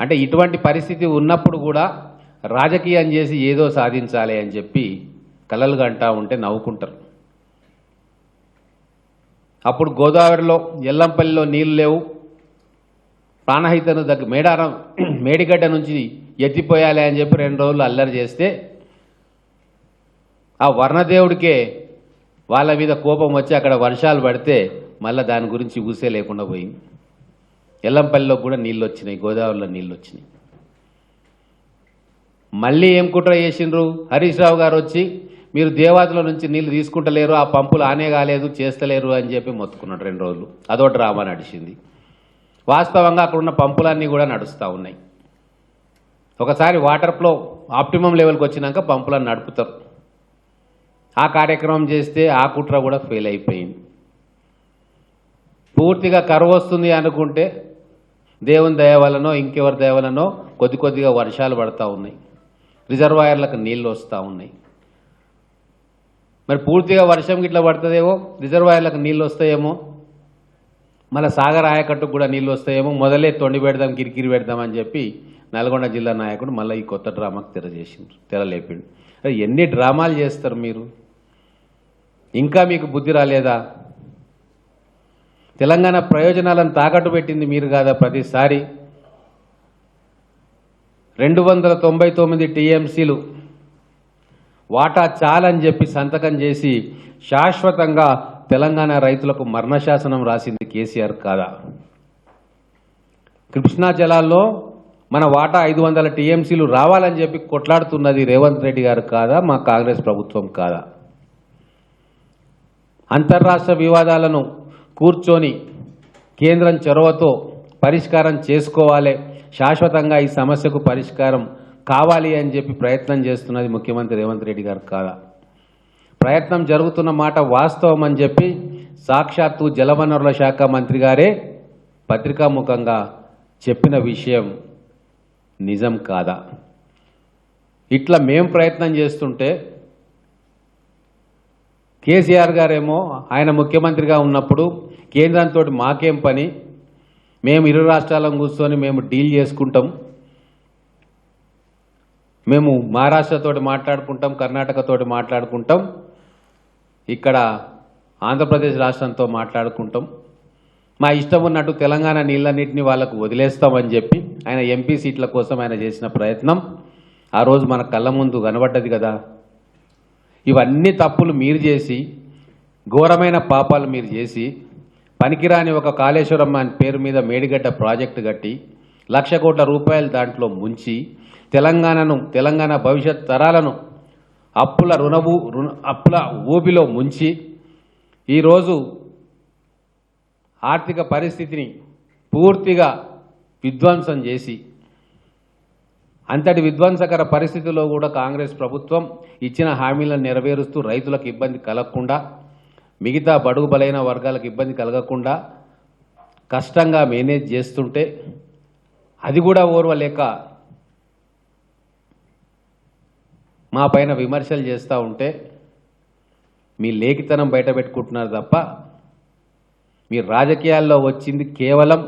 అంటే ఇటువంటి పరిస్థితి ఉన్నప్పుడు కూడా రాజకీయం చేసి ఏదో సాధించాలి అని చెప్పి కలలు గంటా ఉంటే నవ్వుకుంటారు. అప్పుడు గోదావరిలో ఎల్లంపల్లిలో నీళ్లు లేవు, ప్రాణహితను మేడిగడ్డ నుంచి ఎత్తిపోయాలి అని చెప్పి 2 రోజులు అల్లరి చేస్తే ఆ వర్ణదేవుడికే వాళ్ళ మీద కోపం వచ్చి అక్కడ వర్షాలు పడితే మళ్ళీ దాని గురించి ఊసే లేకుండా పోయింది. ఎల్లంపల్లిలో కూడా నీళ్ళు వచ్చినాయి, గోదావరిలో నీళ్ళు వచ్చినాయి. మళ్ళీ ఏం కుట్ర చేసిండ్రు? హరీష్ రావు గారు వచ్చి మీరు దేవాదుల నుంచి నీళ్లు తీసుకుంటలేరు, ఆ పంపులు ఆనే కాలేదు, చేస్తలేరు అని చెప్పి మొత్తుకున్నాడు 2 రోజులు. అదో డ్రామా నడిచింది. వాస్తవంగా అక్కడ ఉన్న పంపులన్నీ కూడా నడుస్తూ ఉన్నాయి. ఒకసారి వాటర్ ఫ్లో ఆప్టిమం లెవెల్కి వచ్చినాక పంపులను నడుపుతారు. ఆ కార్యక్రమం చేస్తే ఆ కుట్ర కూడా ఫెయిల్ అయిపోయింది. పూర్తిగా కరువు వస్తుంది అనుకుంటే దేవుని దయ వలనో ఇంకెవరి దయ వలనో కొద్ది కొద్దిగా వర్షాలు పడతా ఉన్నాయి, రిజర్వాయర్లకు నీళ్లు వస్తూ ఉన్నాయి. మరి పూర్తిగా వర్షం గిట్లా పడుతుందేమో, రిజర్వాయర్లకు నీళ్ళు వస్తాయేమో, మళ్ళీ సాగర్ ఆయకట్టుకు కూడా నీళ్ళు వస్తాయేమో, మొదలే తొండి పెడదాం, కిరికిరి పెడదామని చెప్పి నల్గొండ జిల్లా నాయకుడు మళ్ళీ ఈ కొత్త డ్రామాకు తెరలేపిండు. ఎన్ని డ్రామాలు చేస్తారు మీరు? ఇంకా మీకు బుద్ధి రాలేదా? తెలంగాణ ప్రయోజనాలను తాకట్టు పెట్టింది మీరు కాదా? ప్రతిసారి 299 టీఎంసీలు వాటా చాలని చెప్పి సంతకం చేసి శాశ్వతంగా తెలంగాణ రైతులకు మరణశాసనం రాసింది కేసీఆర్ కాదా? కృష్ణా జలాల్లో మన వాటా 500 టీఎంసీలు రావాలని చెప్పి కొట్లాడుతున్నది రేవంత్ రెడ్డి గారు కాదా? మా కాంగ్రెస్ ప్రభుత్వం కాదా? అంతర్రాష్ట్ర వివాదాలను కూర్చొని కేంద్రం చొరవతో పరిష్కారం చేసుకోవాలి, శాశ్వతంగా ఈ సమస్యకు పరిష్కారం కావాలి అని చెప్పి ప్రయత్నం చేస్తున్నది ముఖ్యమంత్రి రేవంత్ రెడ్డి గారు కాదా? ప్రయత్నం జరుగుతున్న మాట వాస్తవం అని చెప్పి సాక్షాత్తు జలవనరుల శాఖ మంత్రి గారే పత్రికాముఖంగా చెప్పిన విషయం నిజం కాదా? ఇట్లా మేం ప్రయత్నం చేస్తుంటే కేసీఆర్ గారేమో ఆయన ముఖ్యమంత్రిగా ఉన్నప్పుడు కేంద్రంతో మాకేం పని, మేము ఇరు రాష్ట్రాలను కూర్చొని మేము డీల్ చేసుకుంటాం, మేము మహారాష్ట్రతోటి మాట్లాడుకుంటాం, కర్ణాటకతోటి మాట్లాడుకుంటాం, ఇక్కడ ఆంధ్రప్రదేశ్ రాష్ట్రంతో మాట్లాడుకుంటాం, మా ఇష్టం ఉన్నట్టు తెలంగాణ నీళ్ళన్నింటినీ వాళ్ళకు వదిలేస్తామని చెప్పి ఆయన ఎంపీ సీట్ల కోసం ఆయన చేసిన ప్రయత్నం ఆ రోజు మన కళ్ళ ముందు కనబడ్డది కదా. ఇవన్నీ తప్పులు మీరు చేసి, ఘోరమైన పాపాలు మీరు చేసి, పనికిరాని ఒక కాళేశ్వరం అని పేరు మీద మేడిగడ్డ ప్రాజెక్టు కట్టి 1,00,000 కోట్ల రూపాయలు దాంట్లో ముంచి తెలంగాణ భవిష్యత్ తరాలను అప్పుల ఊబిలో ముంచి ఈరోజు ఆర్థిక పరిస్థితిని పూర్తిగా విధ్వంసం చేసి, అంతటి విధ్వంసకర పరిస్థితుల్లో కూడా కాంగ్రెస్ ప్రభుత్వం ఇచ్చిన హామీలను నెరవేరుస్తూ రైతులకు ఇబ్బంది కలగకుండా, మిగతా బడుగు బలైన వర్గాలకు ఇబ్బంది కలగకుండా కష్టంగా మేనేజ్ చేస్తుంటే అది కూడా ఓర్వలేక మా పైన విమర్శలు చేస్తూ ఉంటే మీ లేఖితనం బయట పెట్టుకుంటున్నారు తప్ప మీ రాజకీయాల్లో వచ్చింది కేవలం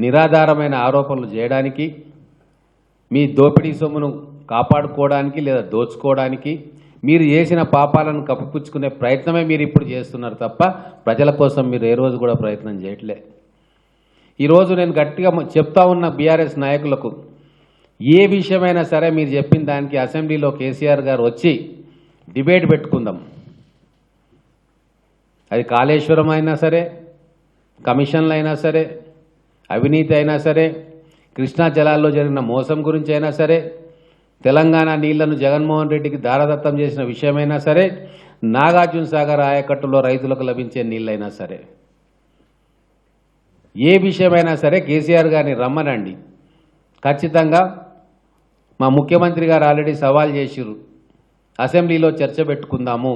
నిరాధారమైన ఆరోపణలు చేయడానికి, మీ దోపిడీ సొమ్మును కాపాడుకోవడానికి లేదా దోచుకోవడానికి, మీరు చేసిన పాపాలను కప్పిపుచ్చుకునే ప్రయత్నమే మీరు ఇప్పుడు చేస్తున్నారు తప్ప ప్రజల కోసం మీరు ఏ రోజు కూడా ప్రయత్నం చేయట్లే. ఈరోజు నేను గట్టిగా చెప్తా ఉన్న బీఆర్ఎస్ నాయకులకు, ఏ విషయమైనా సరే మీరు చెప్పిన దానికి అసెంబ్లీలో కేసీఆర్ గారు వచ్చి డిబేట్ పెట్టుకుందాం. అది కాళేశ్వరం అయినా సరే, కమిషన్లు అయినా సరే, అవినీతి అయినా సరే, కృష్ణా జలాల్లో జరిగిన మోసం గురించి అయినా సరే, తెలంగాణ నీళ్లను జగన్మోహన్ రెడ్డికి దారదత్తం చేసిన విషయమైనా సరే, నాగార్జున సాగర్ ఆయకట్టులో రైతులకు లభించే నీళ్ళైనా సరే, ఏ విషయమైనా సరే కేసీఆర్ గారిని రమ్మనండి. ఖచ్చితంగా మా ముఖ్యమంత్రి గారు ఆల్రెడీ సవాల్ చేసిర్రు, అసెంబ్లీలో చర్చ పెట్టుకుందాము,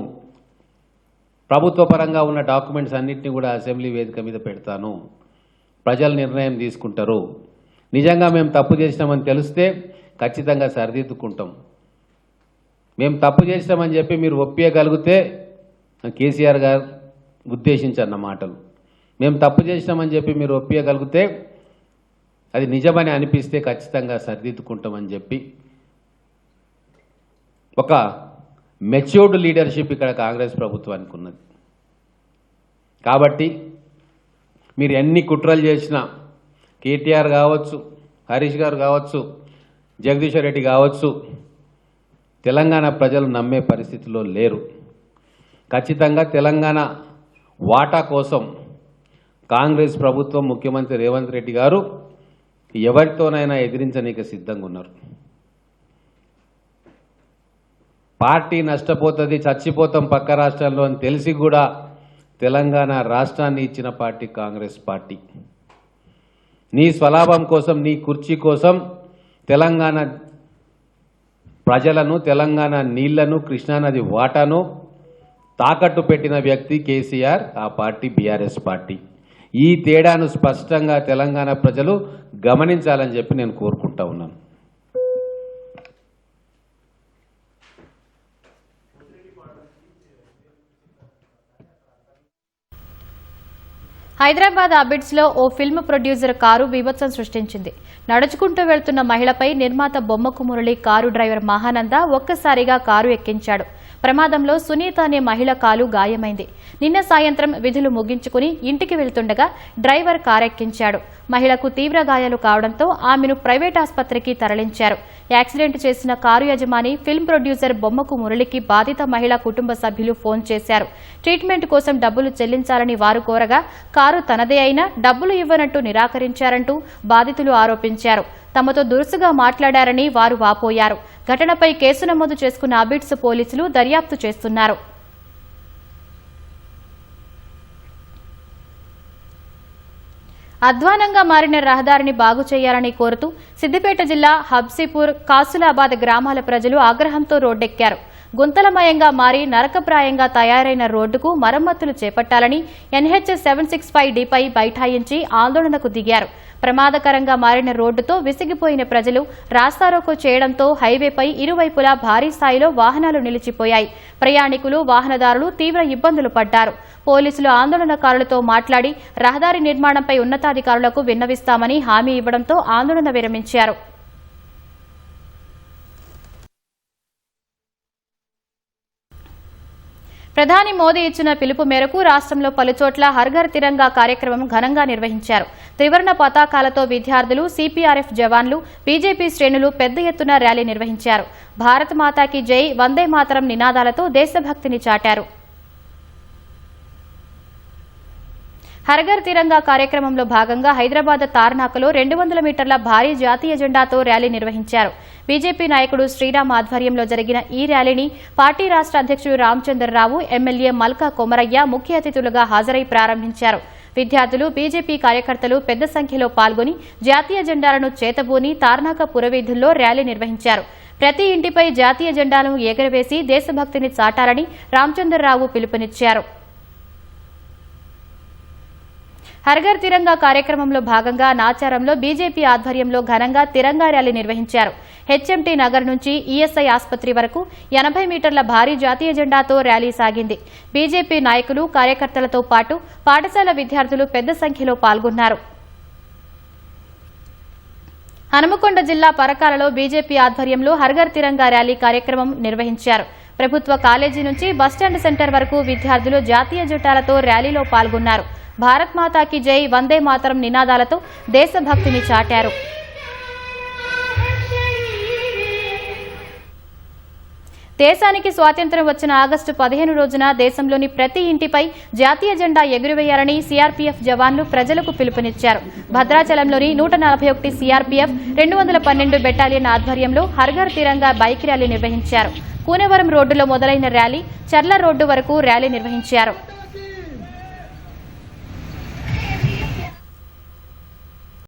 ప్రభుత్వ పరంగా ఉన్న డాక్యుమెంట్స్ అన్నింటినీ కూడా అసెంబ్లీ వేదిక మీద పెడతాను, ప్రజలు నిర్ణయం తీసుకుంటారు. నిజంగా మేము తప్పు చేసినామని తెలిస్తే ఖచ్చితంగా సరిదిద్దుకుంటాం. మేము తప్పు చేసినామని చెప్పి మీరు ఒప్పియగలిగితే, కేసీఆర్ గారు ఉద్దేశించన్న మాటలు, మేము తప్పు చేసినామని చెప్పి మీరు ఒప్పియగలిగితే, అది నిజమని అనిపిస్తే ఖచ్చితంగా సరిదిద్దుకుంటామని చెప్పి ఒక మెచ్యూర్డ్ లీడర్షిప్ ఇక్కడ కాంగ్రెస్ ప్రభుత్వానికి ఉన్నది. కాబట్టి మీరు ఎన్ని కుట్రలు చేసినా, కేటీఆర్ కావచ్చు, హరీష్ గారు కావచ్చు, జగదీశ్వర్ రెడ్డి కావచ్చు, తెలంగాణ ప్రజలు నమ్మే పరిస్థితిలో లేరు. ఖచ్చితంగా తెలంగాణ వాటా కోసం కాంగ్రెస్ ప్రభుత్వం, ముఖ్యమంత్రి రేవంత్ రెడ్డి గారు ఎవరితోనైనా ఎదిరించనీకి సిద్ధంగా ఉన్నారు. పార్టీ నష్టపోతుంది, చచ్చిపోతాం పక్క రాష్ట్రాల్లో అని తెలిసి కూడా తెలంగాణ రాష్ట్రాన్ని ఇచ్చిన పార్టీ కాంగ్రెస్ పార్టీ. నీ స్వలాభం కోసం, నీ కుర్చీ కోసం తెలంగాణ ప్రజలను, తెలంగాణ నీళ్లను, కృష్ణానది వాటాను తాకట్టు పెట్టిన వ్యక్తి కేసీఆర్, ఆ పార్టీ బీఆర్ఎస్ పార్టీ. ఈ తేడాను స్పష్టంగా తెలంగాణ ప్రజలు గమనించాలని చెప్పి నేను కోరుకుంటా ఉన్నాను. హైదరాబాద్ అబిడ్స్ లో ఓ ఫిల్మ్ ప్రొడ్యూసర్ కారు బీభత్సం సృష్టించింది. నడుచుకుంటూ వెళ్తున్న మహిళపై నిర్మాత బొమ్మకు మురళి కారు డ్రైవర్ మహానంద ఒక్కసారిగా కారు ఎక్కించాడు. ప్రమాదంలో సునీత అనే మహిళ కాలు గాయమైంది. నిన్న సాయంత్రం విధులు ముగించుకుని ఇంటికి వెళ్తుండగా డ్రైవర్ కారెక్కించాడు. మహిళకు తీవ్ర గాయాలు కావడంతో ఆమెను ప్రైవేట్ ఆసుపత్రికి తరలించారు. యాక్సిడెంట్ చేసిన కారు యజమాని ఫిల్మ్ ప్రొడ్యూసర్ బొమ్మకు మురళికి బాధిత మహిళ కుటుంబ సభ్యులు ఫోన్ చేశారు. ట్రీట్మెంట్ కోసం డబ్బులు చెల్లించాలని వారు కోరగా కారు తనదే అయినా డబ్బులు ఇవ్వనట్టు నిరాకరించారంటూ బాధితులు ఆరోపించారు. తమతో దురుసుగా మాట్లాడారని వారు వాపోయారు. ఘటనపై కేసు నమోదు చేసుకున్న అబిడ్స్ పోలీసులు దర్యాప్తు చేస్తున్నారు. అధ్వానంగా మారిన రహదారిని బాగు చేయాలని కోరుతూ సిద్దిపేట జిల్లా హబ్సీపూర్, కాసులాబాద్ గ్రామాల ప్రజలు ఆగ్రహంతో రోడ్డెక్కారు. గుంతలమయంగా మారి నరకప్రాయంగా తయారైన రోడ్డుకు మరమ్మతులు చేపట్టాలని NH 765Dపై బైఠాయించి ఆందోళనకు దిగారు. ప్రమాదకరంగా మారిన రోడ్డుతో విసిగిపోయిన ప్రజలు రాస్తారోకో చేయడంతో హైవేపై ఇరువైపులా భారీ స్థాయిలో వాహనాలు నిలిచిపోయాయి. ప్రయాణికులు, వాహనదారులు తీవ్ర ఇబ్బందులు పడ్డారు. పోలీసులు ఆందోళనకారులతో మాట్లాడి రహదారి నిర్మాణంపై ఉన్నతాధికారులకు విన్నవిస్తామని హామీ ఇవ్వడంతో ఆందోళన విరమించారు. ప్రధాని మోదీ ఇచ్చిన పిలుపు మేరకు రాష్ట్రంలో పలుచోట్ల హర్ ఘర్ తిరంగా కార్యక్రమం ఘనంగా నిర్వహించారు. త్రివర్ణ పతాకాలతో విద్యార్థులు, CPRF జవాన్లు, బీజేపీ శ్రేణులు పెద్ద ఎత్తున ర్యాలీ నిర్వహించారు. భారత్ మాతాకి జై, వందే మాతరం నినాదాలతో దేశభక్తిని చాటారు. హర్ ఘర్ తిరంగా కార్యక్రమంలో భాగంగా హైదరాబాద్ తార్నాకలో 200 మీటర్ల భారీ జాతీయ జెండాతో ర్యాలీ నిర్వహించారు. బీజేపీ నాయకుడు శ్రీరామ్ ఆధ్వర్యంలో జరిగిన ఈ ర్యాలీని పార్టీ రాష్ట్ర అధ్యక్షుడు రామచంద్రరావు, ఎమ్మెల్యే మల్కా కొమరయ్య ముఖ్య అతిథులుగా హాజరై ప్రారంభించారు. విద్యార్థులు, బీజేపీ కార్యకర్తలు పెద్ద సంఖ్యలో పాల్గొని జాతీయ జెండాలను చేతబూని తార్నాక పురవీధుల్లో ర్యాలీ నిర్వహించారు. ప్రతి ఇంటిపై జాతీయ జెండాలను ఎగరవేసి దేశభక్తిని చాటాలని రామచంద్రరావు పిలుపునిచ్చారు. హర్ ఘర్ తిరంగా కార్యక్రమంలో భాగంగా నాచారంలో బీజేపీ ఆధ్వర్యంలో ఘనంగా తిరంగా ర్యాలీ నిర్వహించారు. HMT నగర్ నుంచి ESI ఆసుపత్రి వరకు 80 మీటర్ల భారీ జాతీయ జెండాతో ర్యాలీ సాగింది. బీజేపీ నాయకులు, కార్యకర్తలతో పాటు పాఠశాల విద్యార్థులు పెద్ద సంఖ్యలో పాల్గొన్నారు. హనుమకొండ జిల్లా పరకాలలో బీజేపీ ఆధ్వర్యంలో హర్ ఘర్ తిరంగా ర్యాలీ కార్యక్రమం నిర్వహించారు. ప్రభుత్వ కాలేజీ నుంచి బస్టాండ్ సెంటర్ వరకు విద్యార్థులు జాతీయ జెండాలతో ర్యాలీలో పాల్గొన్నారు. భారత్ మాతాకి జై, వందే మాతరం నినాదాలతో దేశభక్తిని చాటారు. దేశానికి స్వాతంత్ర్యం వచ్చిన ఆగస్టు 15 రోజున దేశంలోని ప్రతి ఇంటిపై జాతీయ జెండా ఎగురవేయాలని సీఆర్పీఎఫ్ జవాన్లు ప్రజలకు పిలుపునిచ్చారు. భద్రాచలంలోని 141 సీఆర్పీఎఫ్ 212 బెటాలియన్ ఆధ్వర్యంలో హర్ఘర్ తిరంగా బైక్ ర్యాలీ నిర్వహించారు. కూనవరం రోడ్డులో మొదలైన ర్యాలీ చర్ల రోడ్డు వరకు ర్యాలీ నిర్వహించారు.